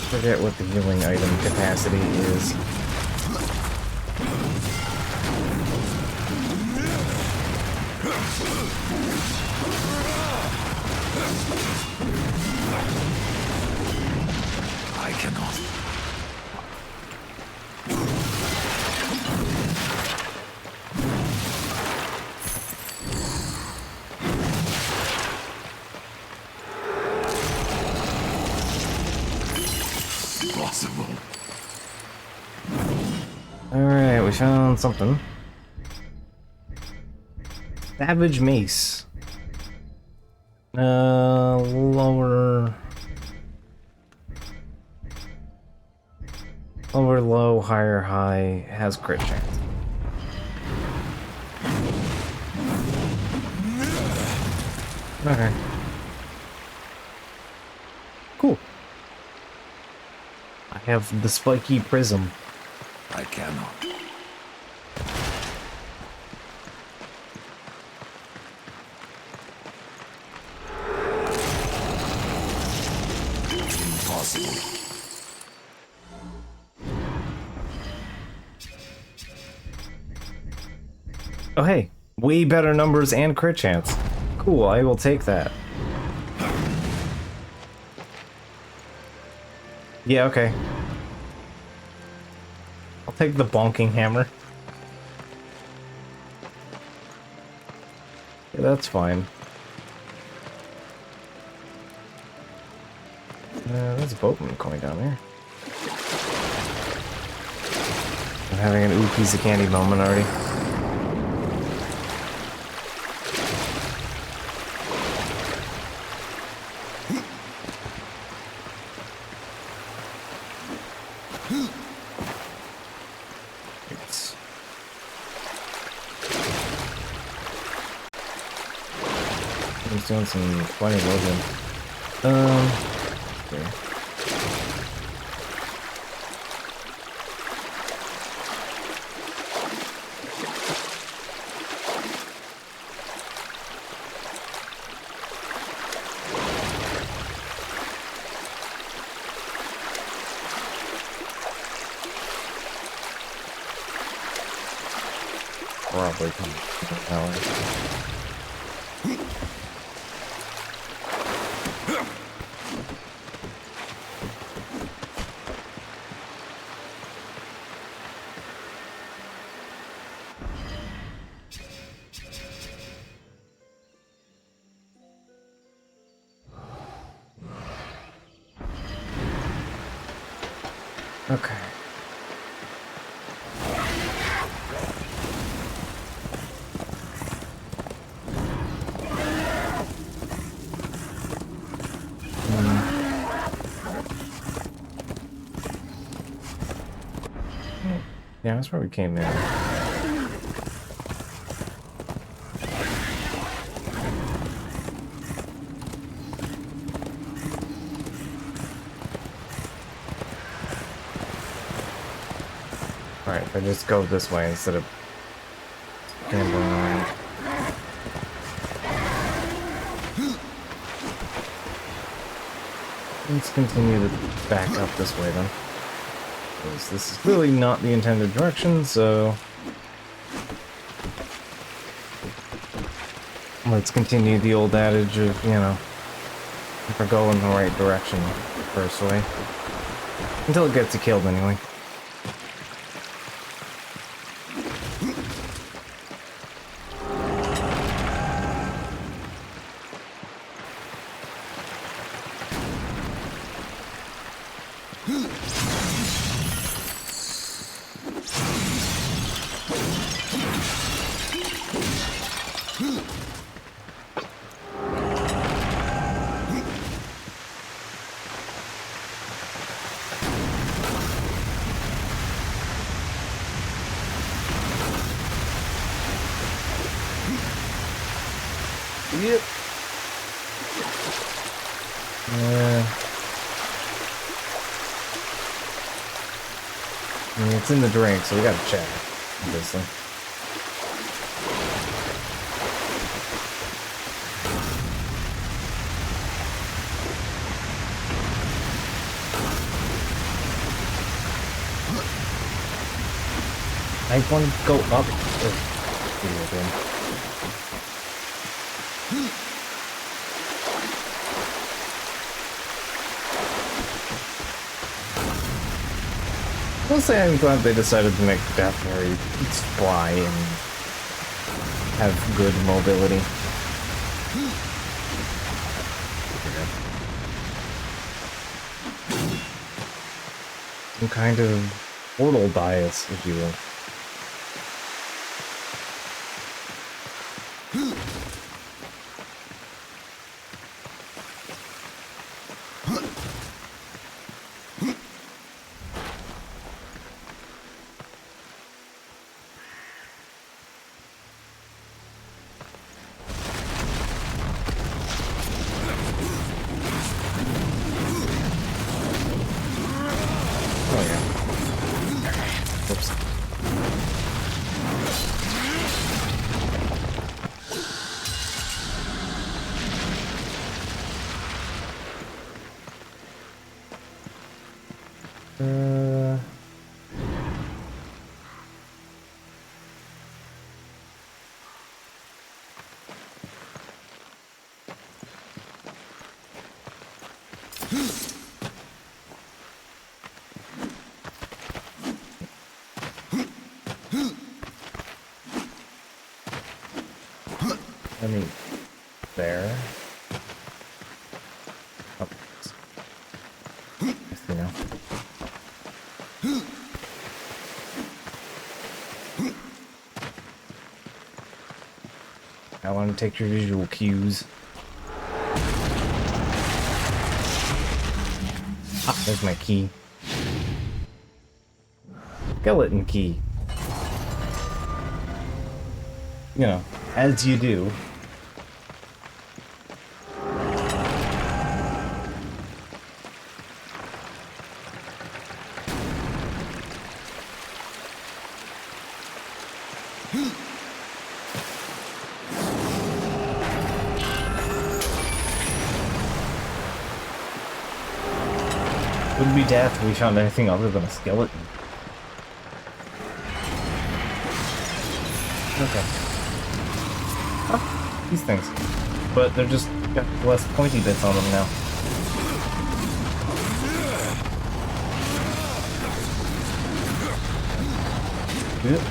forget what the healing item capacity is. I cannot. Possible. Alright, we found something. Savage mace. Lower, low, higher, high, has crit chance. Okay. Cool. I have the spiky prism. I cannot. Impossible. Oh hey, way better numbers and crit chance. Cool, I will take that. Yeah, okay. I'll take the bonking hammer. Yeah, that's fine. There's a boatman coin down there. I'm having an ooh piece of candy moment already. It's... I'm just doing some funny loading. Okay. Probably come that way. Okay. Yeah, that's where we came in. Alright, if I just go this way instead of gambling around. Let's continue to back up this way then. Because this is clearly not the intended direction, so let's continue the old adage of, you know, never go in the right direction first way. Until it gets you killed anyway. Yep. I mean, it's in the drink, so we gotta check, obviously. I want to go up. Oh, I'll say I'm glad they decided to make Daphne fly and have good mobility. Some kind of portal bias, if you will. I mean, there. Oh. I want to take your visual cues. Ah, there's my key. Skeleton key. You know, as you do. Wouldn't be daft if we found anything other than a skeleton. Okay. Oh, these things. But they're just got less pointy bits on them now. Good.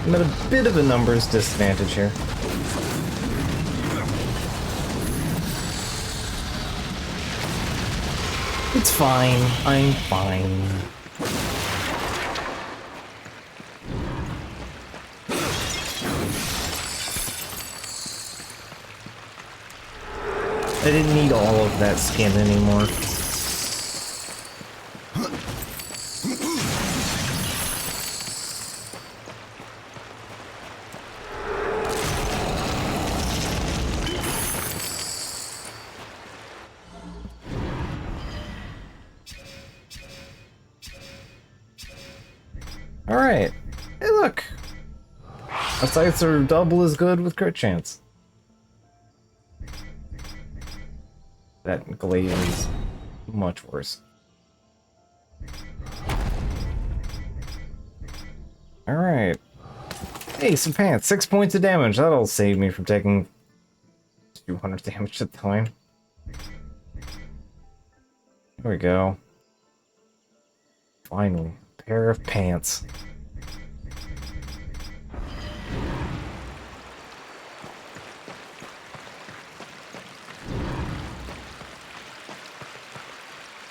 I'm at a bit of a numbers disadvantage here. It's fine. I'm fine. I didn't need all of that skin anymore. Alright. Hey, look! Our sights are double as good with crit chance. That glaive is much worse. Alright. Hey, some pants. 6 points of damage. That'll save me from taking 200 damage at the time. There we go. Finally. Pair of pants.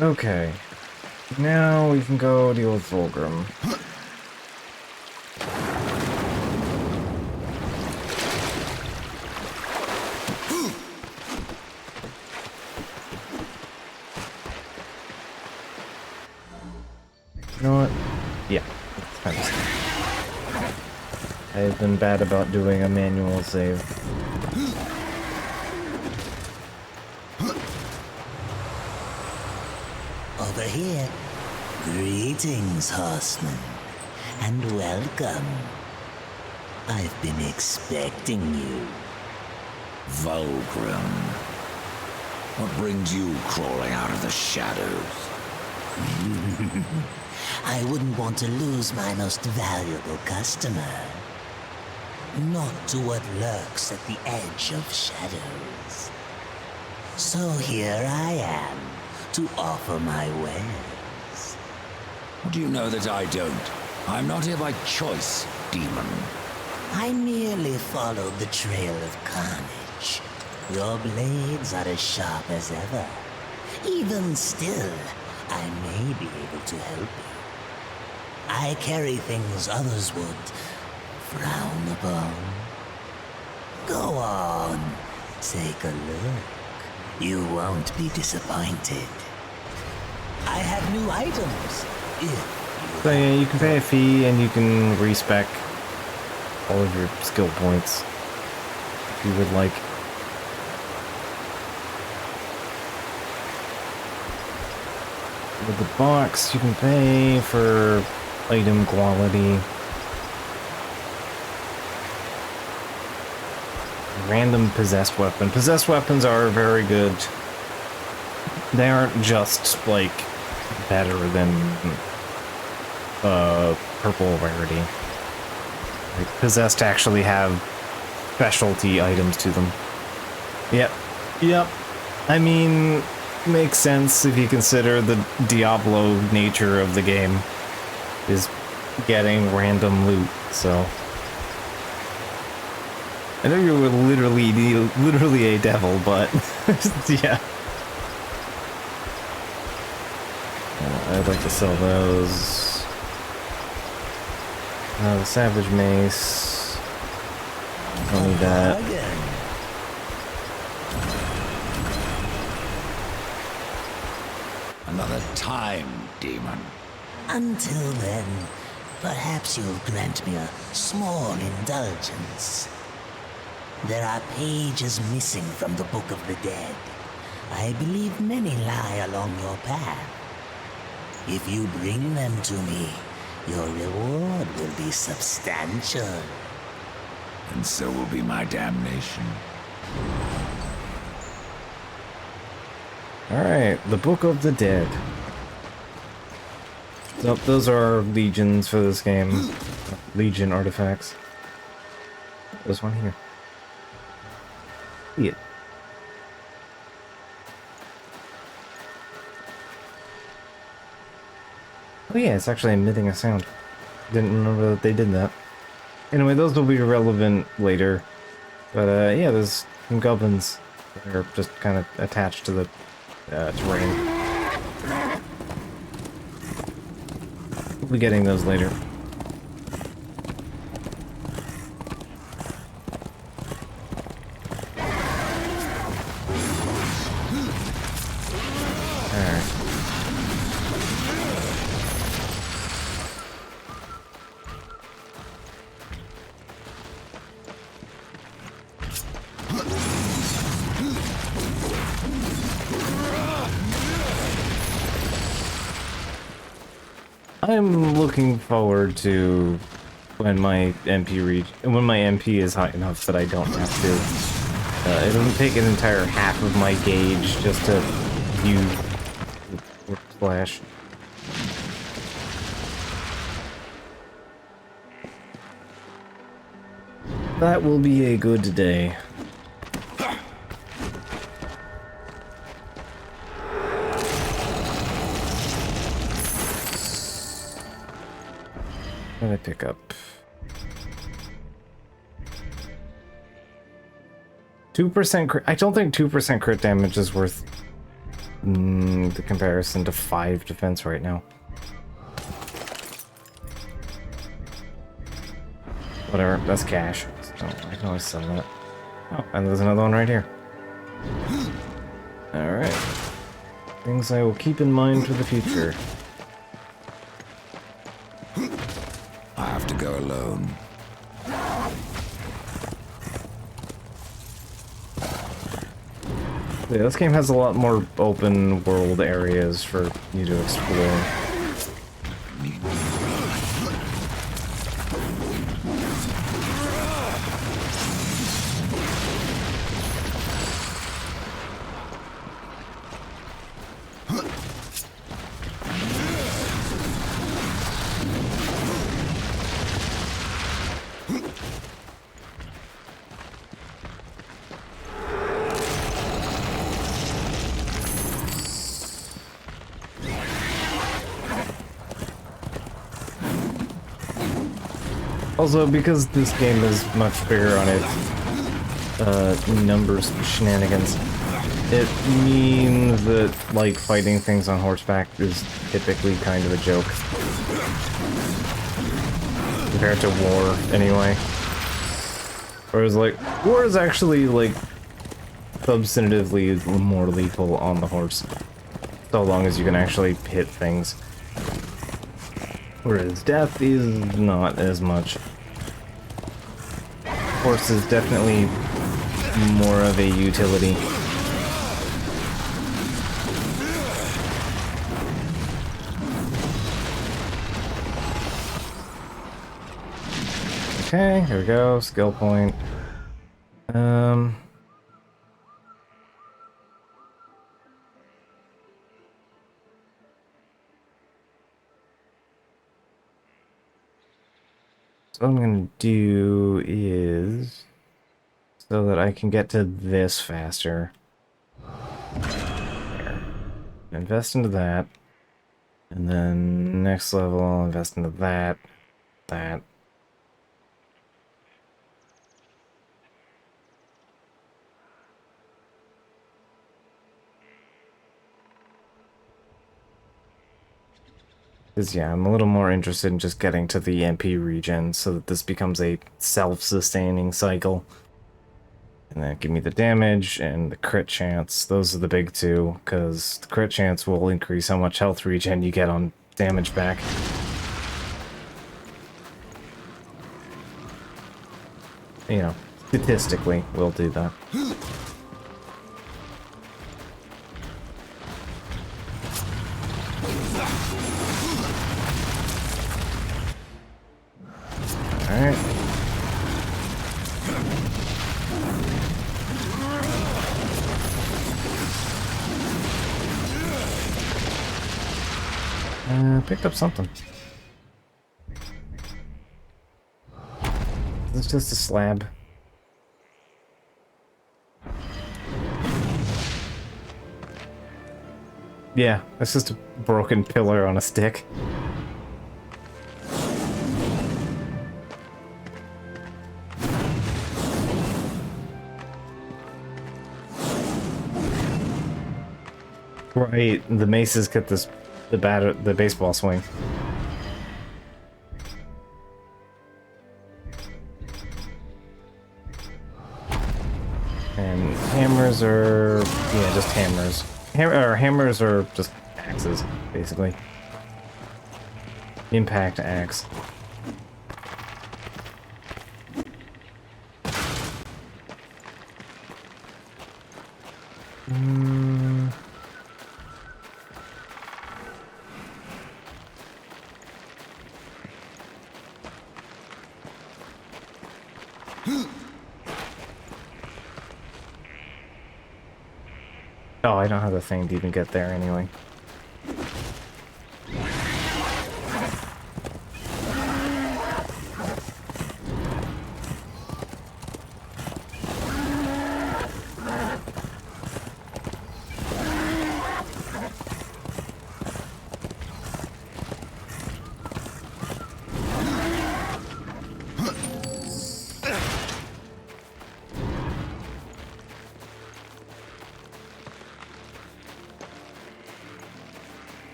Okay. Now we can go deal with Fulgrim. You know what? Yeah, it's kind of scary. I've been bad about doing a manual save. Over here. Greetings, horseman, and welcome. I've been expecting you. Fulgrim. What brings you crawling out of the shadows? I wouldn't want to lose my most valuable customer. Not to what lurks at the edge of shadows. So here I am, to offer my wares. Do you know that I don't? I'm not here by choice, demon. I merely followed the trail of carnage. Your blades are as sharp as ever. Even still, I may be able to help you. I carry things others would frown upon. Go on, take a look. You won't be disappointed. I have new items. So yeah, you can pay a fee and you can respec all of your skill points. if you would like. With the box, you can pay for item quality. Random possessed weapon. Possessed weapons are very good. They aren't just, like, better than purple rarity. Like, possessed actually have specialty items to them. Yep. I mean, makes sense if you consider the Diablo nature of the game is getting random loot, so. I know you were literally a devil, but yeah. I'd like to sell those. The Savage Mace. Don't need that. Another time, demon. Until then, perhaps you'll grant me a small indulgence. There are pages missing from the Book of the Dead. I believe many lie along your path. If you bring them to me, your reward will be substantial. And so will be my damnation. Alright, the Book of the Dead. Nope, those are legions for this game. Legion artifacts. There's one here. See it. Oh yeah, it's actually emitting a sound. Didn't remember that they did that. Anyway, those will be relevant later. But yeah, there's some goblins that are just kind of attached to the terrain. We'll be getting those later. I'm looking forward to when my MP is high enough that I don't have to. It doesn't take an entire half of my gauge just to use Flash. That will be a good day. What did I pick up? 2% crit. I don't think 2% crit damage is worth the comparison to 5 defense right now. Whatever, that's cash. So I can always sell that. Oh, and there's another one right here. Alright. Things I will keep in mind for the future. I have to go alone. Yeah, this game has a lot more open world areas for you to explore. Also, because this game is much bigger on its numbers shenanigans, it means that, like, fighting things on horseback is typically kind of a joke. Compared to war, anyway. Whereas, like, war is actually, like, substantively more lethal on the horse. So long as you can actually hit things. Whereas death is not as much. Horse is definitely more of a utility. Okay, here we go. Skill point. So what I'm gonna do is so that I can get to this faster. There. Invest into that. And then next level, I'll invest into that. That. Because, yeah, I'm a little more interested in just getting to the MP region so that this becomes a self-sustaining cycle. And then give me the damage and the crit chance. Those are the big two, because the crit chance will increase how much health regen you get on damage back. You know, statistically, we'll do that. Alright. Picked up something. It's just a slab. Yeah, it's just a broken pillar on a stick. Right, the maces get this the baseball swing. And hammers are yeah, just hammers. Hammers are just axes, basically. Impact axe. Oh, I don't have the thing to even get there anyway.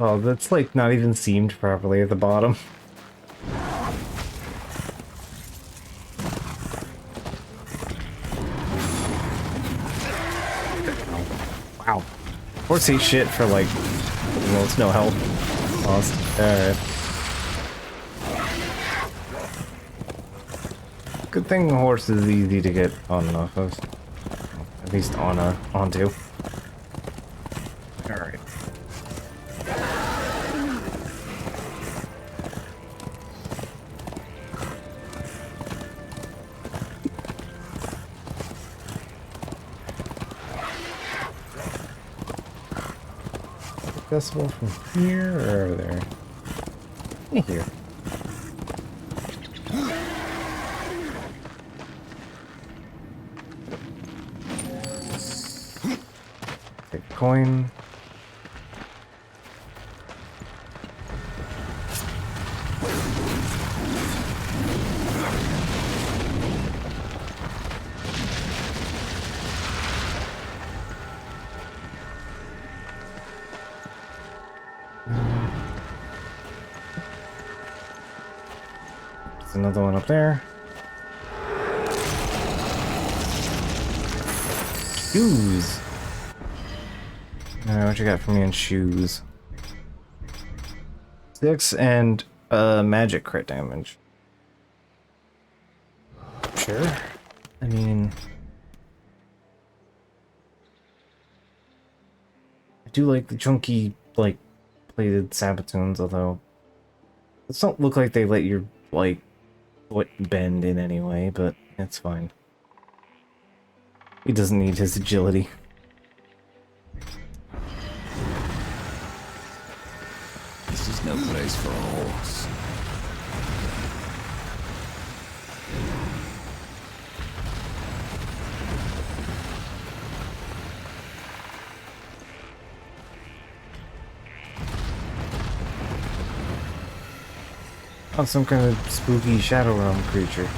Oh, that's like not even seamed properly at the bottom. Wow. Horse ate shit for like almost no health lost. Alright. Good thing the horse is easy to get on and off of. At least onto. Alright. Accessible from here or over there? Here. Take a coin. There's another one up there. Shoes. Alright, what you got for me in shoes? 6 and magic crit damage. care. I mean, I do like the chunky, like, plated Sabatoons, although it don't look like they let your, like, foot bend in any way, but it's fine. He doesn't need his agility. This is no place for a horse. Oh, some kind of spooky Shadow Realm creature.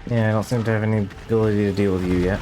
Yeah, I don't seem to have any ability to deal with you yet.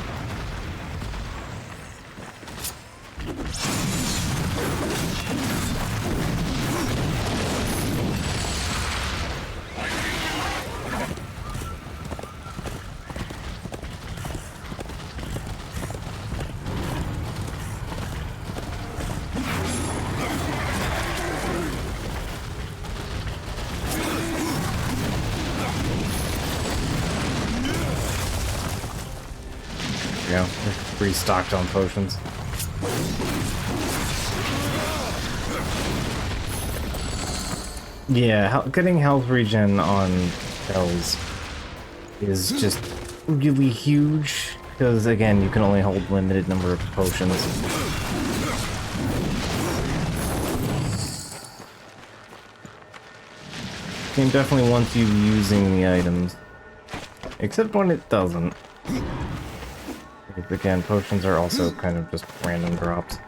Yeah, we're restocked on potions. Yeah, getting health regen on spells is just really huge, because again, you can only hold limited number of potions. Game definitely wants you using the items, except when it doesn't. Because again, potions are also kind of just random drops.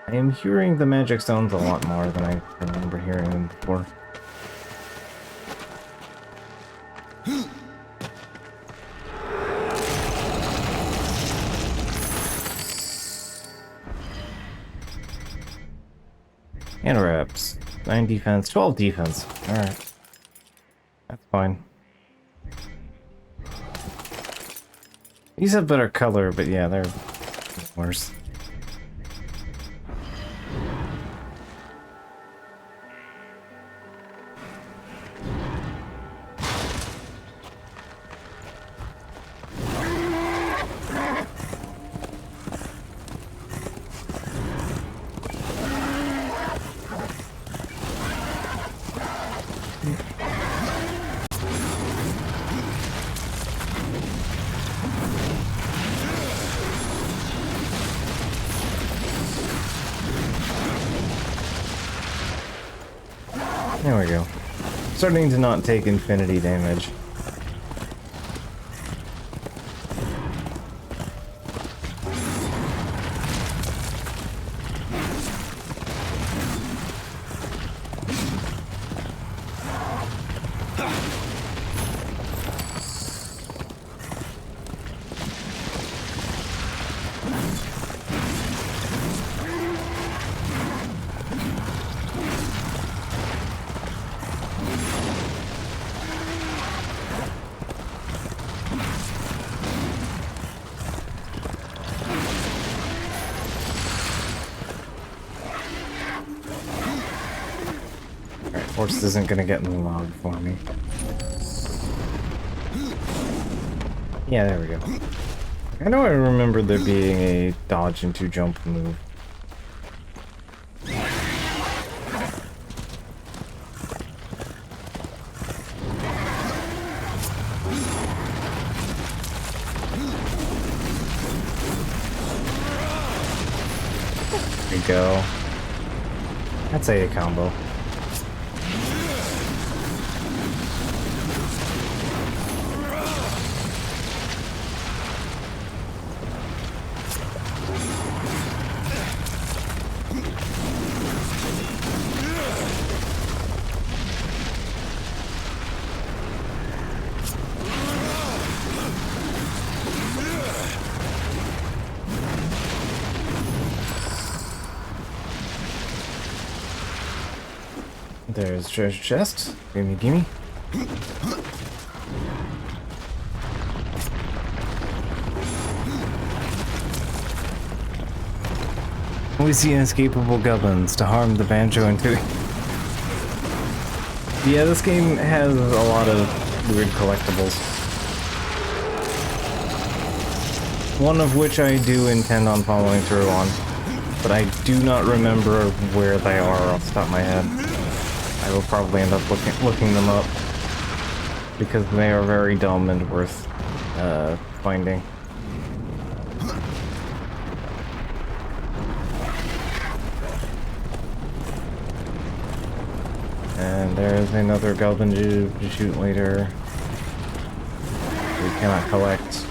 I am hearing the magic stones a lot more than I remember hearing them before. Anoreps. 9 defense, 12 defense. Alright. That's fine. These have better color, but yeah, they're worse. There we go. Starting to not take infinity damage. Horse isn't gonna get in the log for me. Yeah, there we go. I know I remember there being a dodge into jump move. There we go. That's a combo. There's treasure chest. Gimme, gimme. We see inescapable goblins to harm the banjo and tooie. Yeah, this game has a lot of weird collectibles. One of which I do intend on following through on, but I do not remember where they are off the top of my head. I will probably end up looking them up, because they are very dumb and worth finding. And there's another goblin to shoot later. We cannot collect.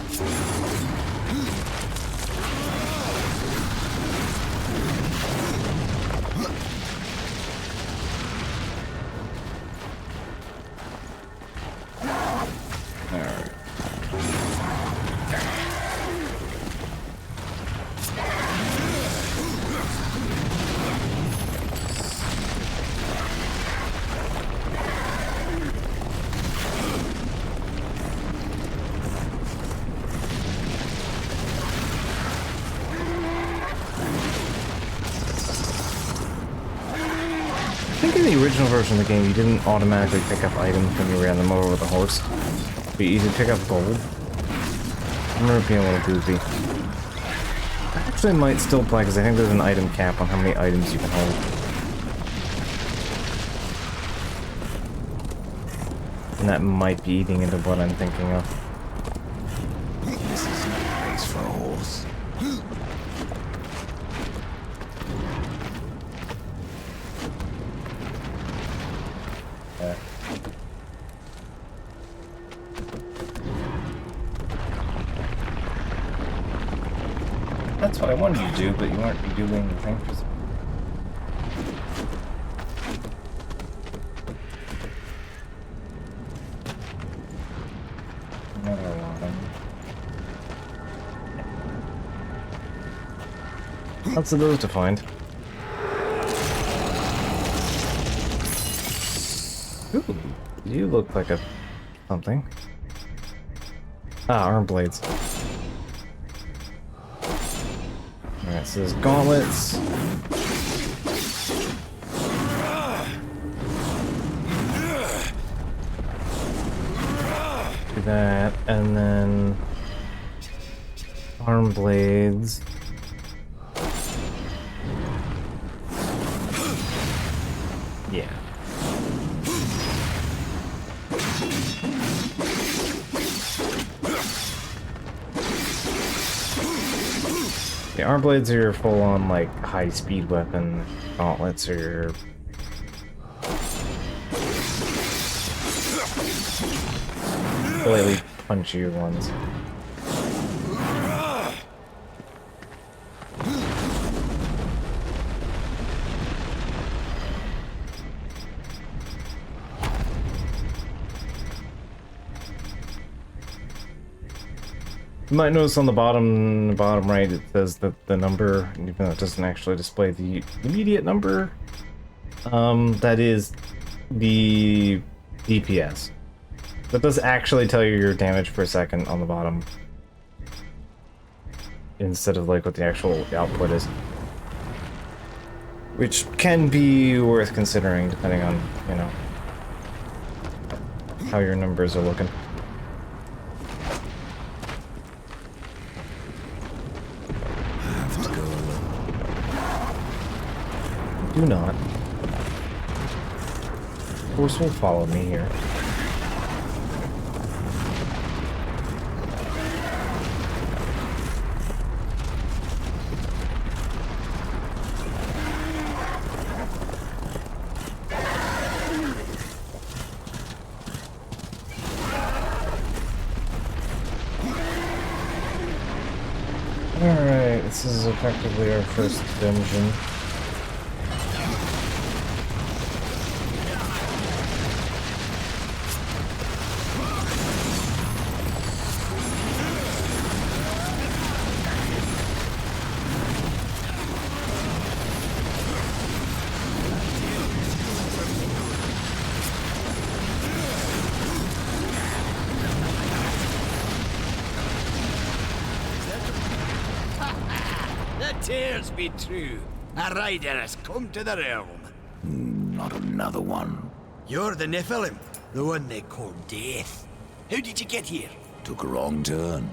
I think in the original version of the game, you didn't automatically pick up items when you ran them over with a horse, but you did pick up gold. I remember being a little goofy. That actually might still apply, because I think there's an item cap on how many items you can hold. And that might be eating into what I'm thinking of. This is no place for a horse. That's what I wanted you to do, but you weren't doing anything. Another one. Lots of those to find. Ooh, you look like a something. Ah, arm blades. Alright, so there's gauntlets. Do that, and then arm blades. Yeah. The arm blades are your full-on, like, high-speed weapon. Gauntlets are your... slightly punchier ones. You might notice on the bottom right it says that the number, even though it doesn't actually display the immediate number, that is the DPS. That does actually tell you your damage per second on the bottom, instead of like what the actual output is. Which can be worth considering depending on, you know, how your numbers are looking. Do not. Horse will follow me here. Alright, this is effectively our first dungeon. Tears be true. A rider has come to the realm. Not another one. You're the Nephilim, the one they call Death. How did you get here? Took a wrong turn.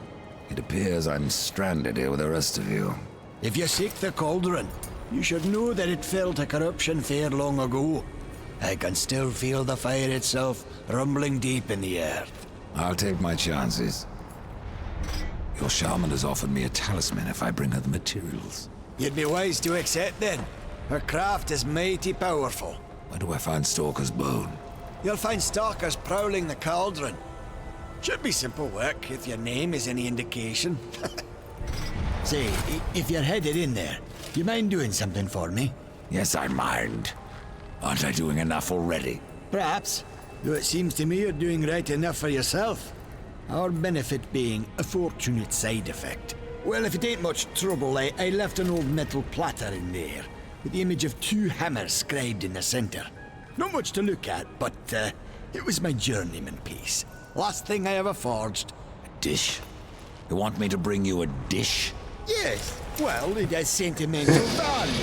It appears I'm stranded here with the rest of you. If you seek the cauldron, you should know that it fell to corruption fair long ago. I can still feel the fire itself rumbling deep in the earth. I'll take my chances. Your shaman has offered me a talisman if I bring her the materials. You'd be wise to accept then. Her craft is mighty powerful. Where do I find Stalker's bone? You'll find stalkers prowling the cauldron. Should be simple work if your name is any indication. Say, if you're headed in there, you mind doing something for me? Yes, I mind. Aren't I doing enough already? Perhaps, though it seems to me you're doing right enough for yourself. Our benefit being a fortunate side effect. Well, if it ain't much trouble, I left an old metal platter in there, with the image of 2 hammers scribed in the center. Not much to look at, but it was my journeyman piece. Last thing I ever forged. A dish? You want me to bring you a dish? Yes, well, it has sentimental value.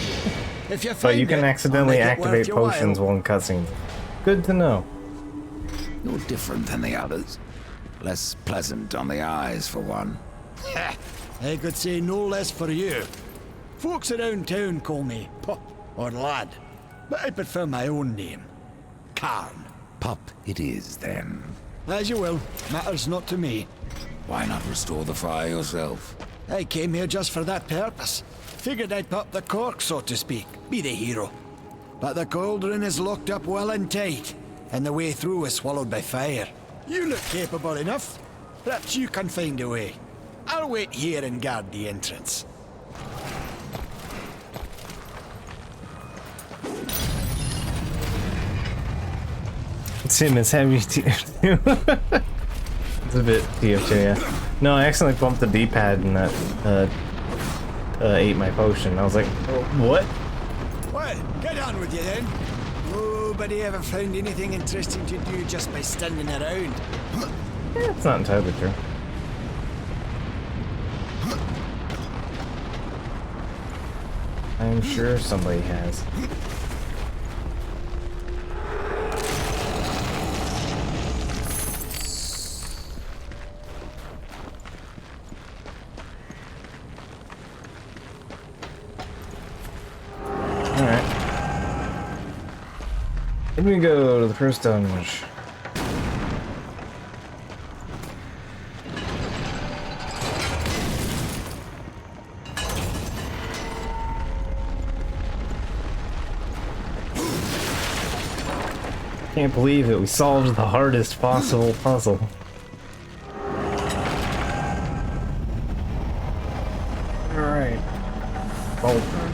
If you But find you can it, I'll accidentally make it activate worth your potions while. while in cutscenes. Good to know. No different than the others. Less pleasant on the eyes, for one. I could say no less for you. Folks around town call me Pup or Lad, but I prefer my own name. Karn. Pup it is, then. As you will. Matters not to me. Why not restore the fire yourself? I came here just for that purpose. Figured I'd pop the cork, so to speak. Be the hero. But the cauldron is locked up well and tight, and the way through is swallowed by fire. You look capable enough. Perhaps you can find a way. I'll wait here and guard the entrance. Tim is heavy TF2. It's a bit TF2, yeah. No, I accidentally bumped the D-pad and that ate my potion. I was like, what? Well, get on with you then. Nobody ever found anything interesting to do just by standing around. Yeah, it's not entirely true. I'm sure somebody has. Alright. Here we go to the first dungeon. Can't believe it, we solved the hardest possible puzzle. Alright. Oh.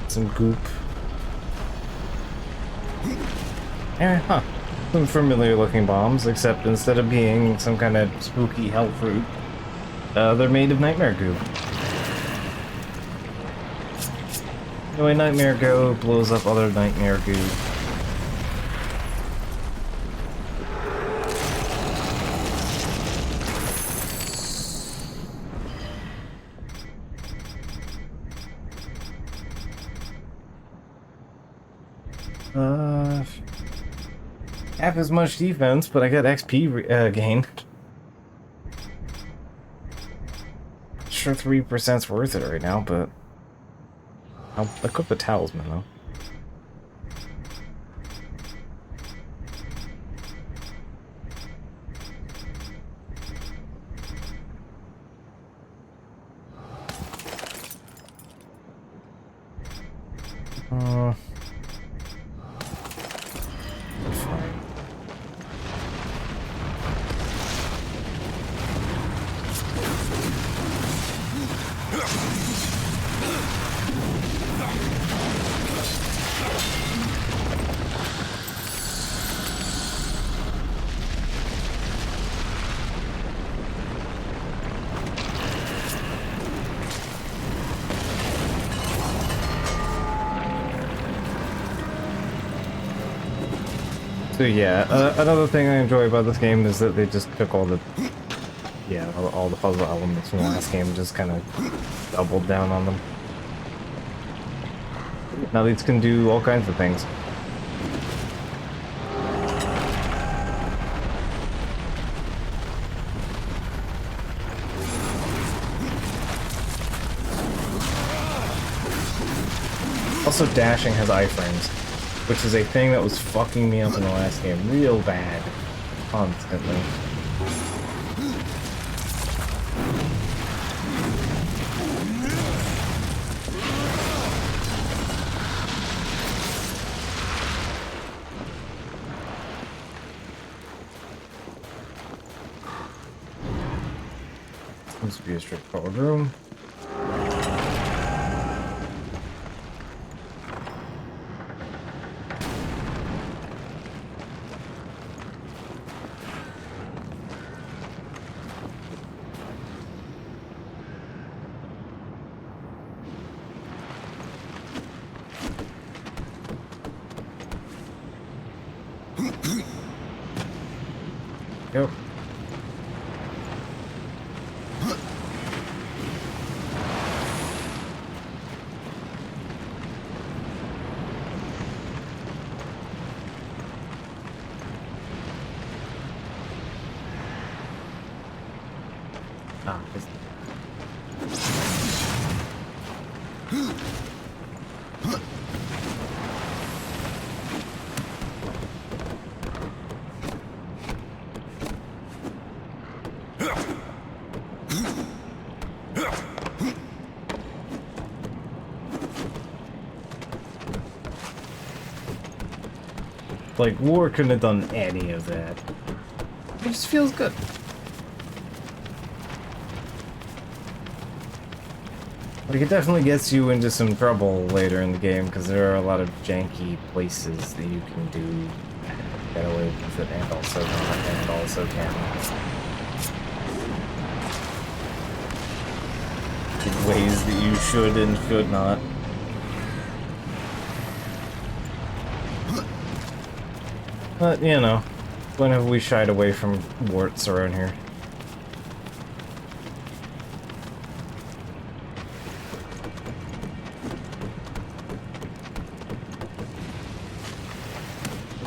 Some goop. Huh. Some familiar looking bombs, except instead of being some kind of spooky hell fruit, they're made of nightmare goop. The way nightmare go blows up other nightmare goop. Half as much defense, but I got XP gain. Sure, 3%'s worth it right now, but I'll equip the talisman though. So yeah, another thing I enjoy about this game is that they just took all the, all the puzzle elements from the last game, just kind of doubled down on them. Now these can do all kinds of things. Also, dashing has iframes, which is a thing that was fucking me up in the last game real bad, constantly. Seems to be a straightforward room. Yep. Ah, like, war couldn't have done any of that. It just feels good. Like, it definitely gets you into some trouble later in the game, because there are a lot of janky places that you can do get away with it, and also can. In ways that you should and should not. But, you know, when have we shied away from warts around here?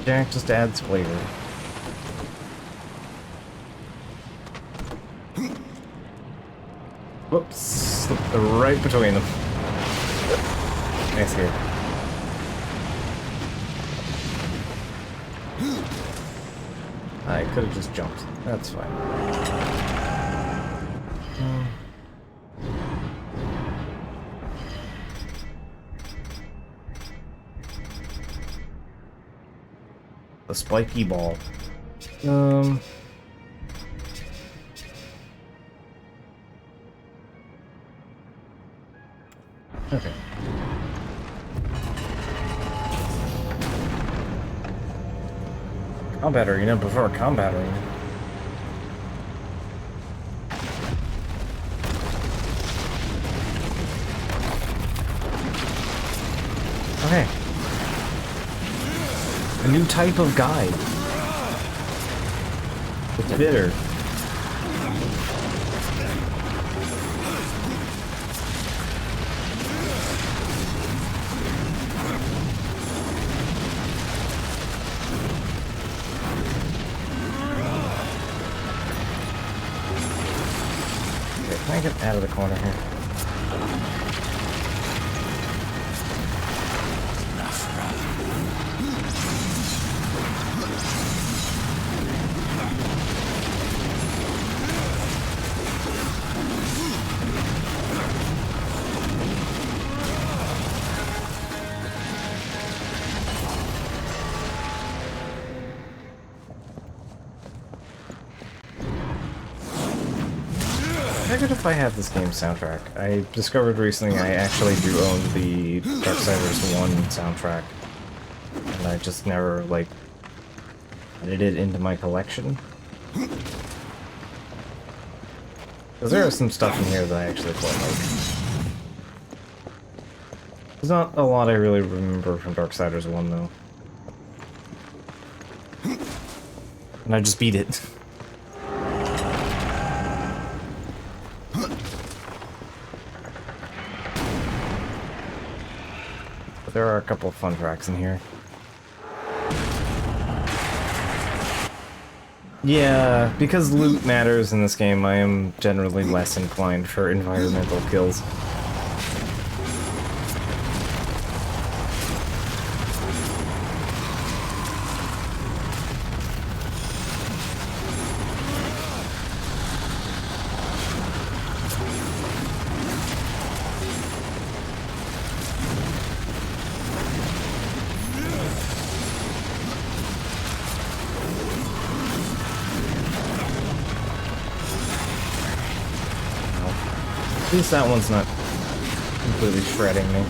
Jack just adds flavor. Whoops, slipped right between them. Nice here. I could have just jumped. That's fine. The spiky ball. Okay. Combat arena before a combat arena. Okay. A new type of guide. It's bitter. Can I get out of the corner here? I figured if I had this game's soundtrack. I discovered recently I actually do own the Darksiders 1 soundtrack. And I just never, like, added it into my collection. Because there is some stuff in here that I actually quite like. There's not a lot I really remember from Darksiders 1, though. And I just beat it. But there are a couple of fun tracks in here. Yeah, because loot matters in this game, I am generally less inclined for environmental kills. At least that one's not completely shredding me.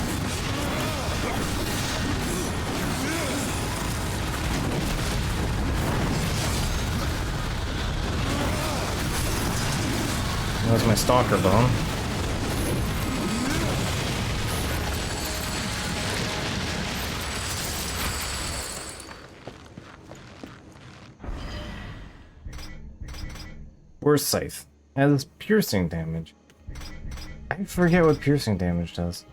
That was my stalker bone. Where's Scythe? Has piercing damage. I forget what piercing damage does.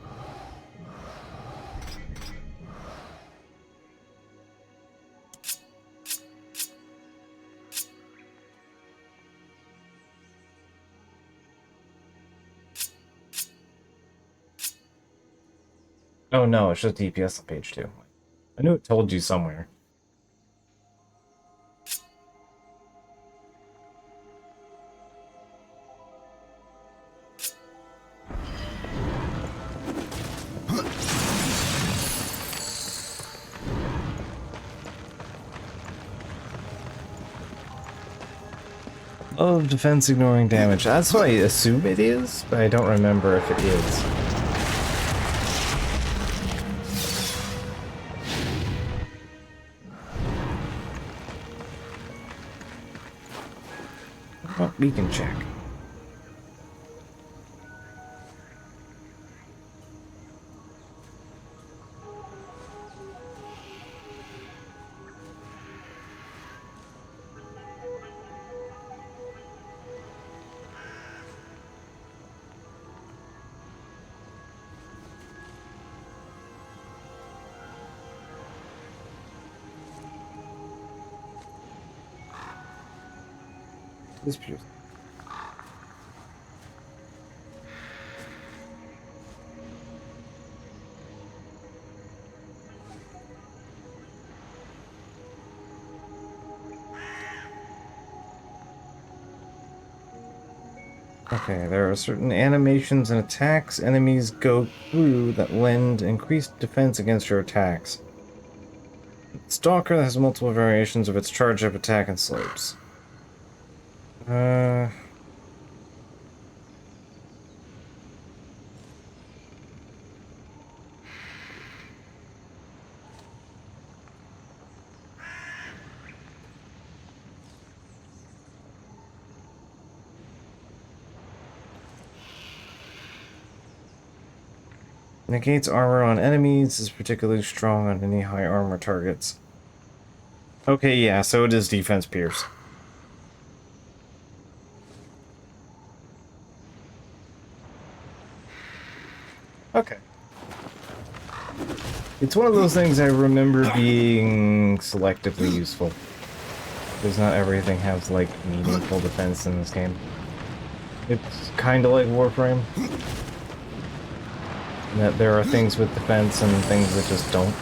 Oh no, it's just DPS on page 2. I knew it told you somewhere. Of defense ignoring damage. That's what I assume it is, but I don't remember if it is. Well, we can check. Dispute. Okay, there are certain animations and attacks enemies go through that lend increased defense against your attacks. Stalker has multiple variations of its charge-up attack and slopes. Negates armor on enemies, is particularly strong on any high armor targets. Okay, yeah, so it is defense pierce. Okay. It's one of those things I remember being selectively useful. Because not everything has, like, meaningful defense in this game. It's kinda like Warframe. In that there are things with defense and things that just don't.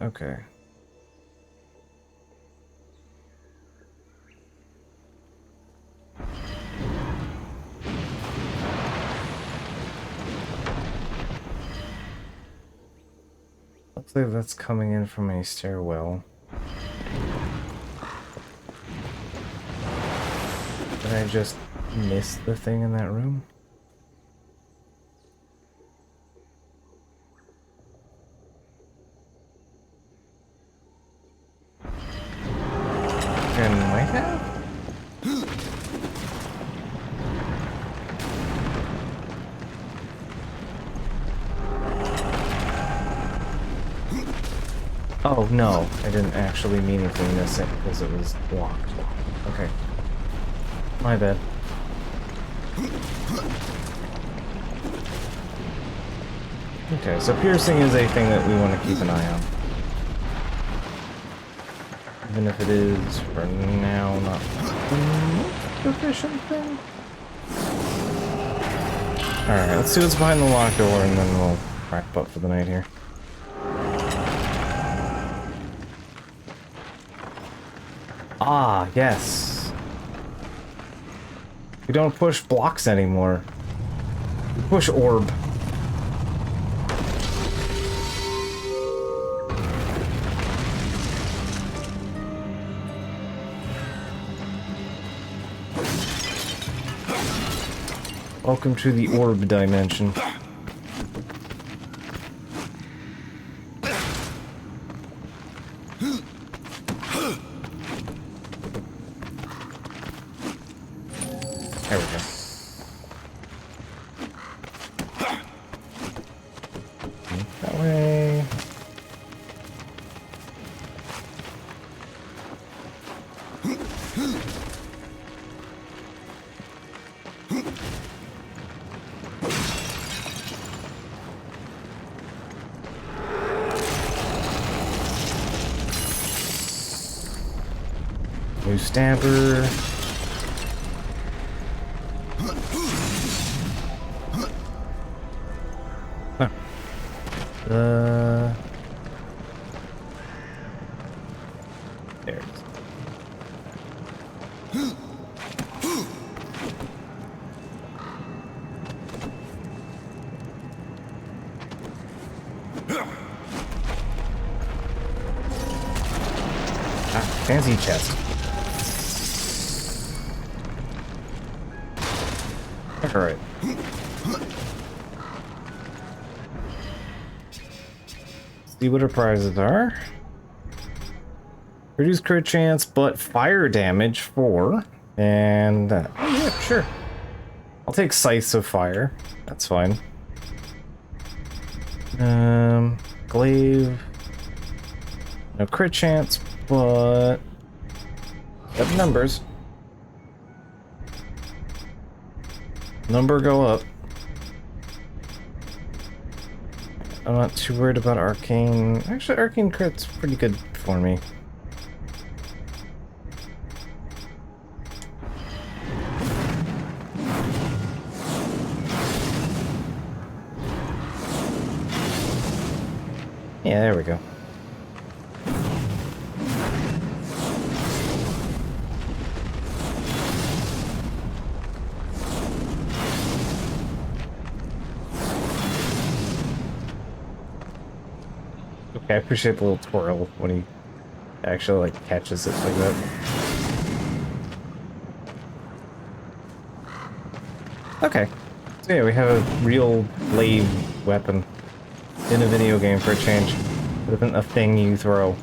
Okay. Looks like that's coming in from a stairwell. Can I just missed the thing in that room? And might have? Oh no, I didn't actually meaningfully miss it because it was blocked. Okay. My bad. Okay, so piercing is a thing that we want to keep an eye on. Even if it is, for now, not the most efficient thing. Alright, let's see what's behind the locked door and then we'll wrap up for the night here. Ah, yes. We don't push blocks anymore. We push orb. Welcome to the orb dimension. There we go. That way. New stabber. Huh. There it is. Ah, fancy chest. Alright. See what our prizes are. Reduce crit chance, but fire damage 4. And, oh yeah, sure. I'll take Scythes of Fire. That's fine. Glaive. No crit chance, but... got numbers. Number go up. I'm not too worried about Arcane. Actually, Arcane crit's pretty good for me. Yeah, there we go. Okay, I appreciate the little twirl when he actually like catches it like that. Okay. So yeah, we have a real blade weapon in a video game for a change. It isn't a thing you throw.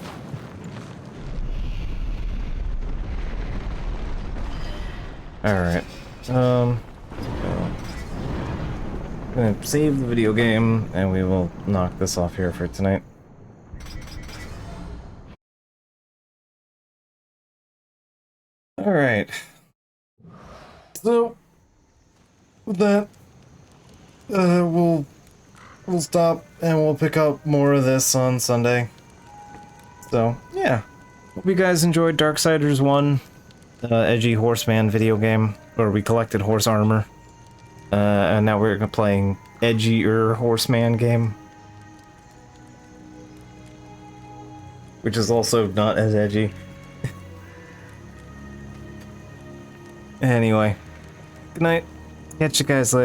Alright. I'm gonna save the video game and we will knock this off here for tonight. Alright. So with that, we'll stop and we'll pick up more of this on Sunday. So yeah, hope you guys enjoyed Darksiders 1, edgy horseman video game where we collected horse armor, and now we're playing edgier horseman game, which is also not as edgy. Anyway, good night. Catch you guys later.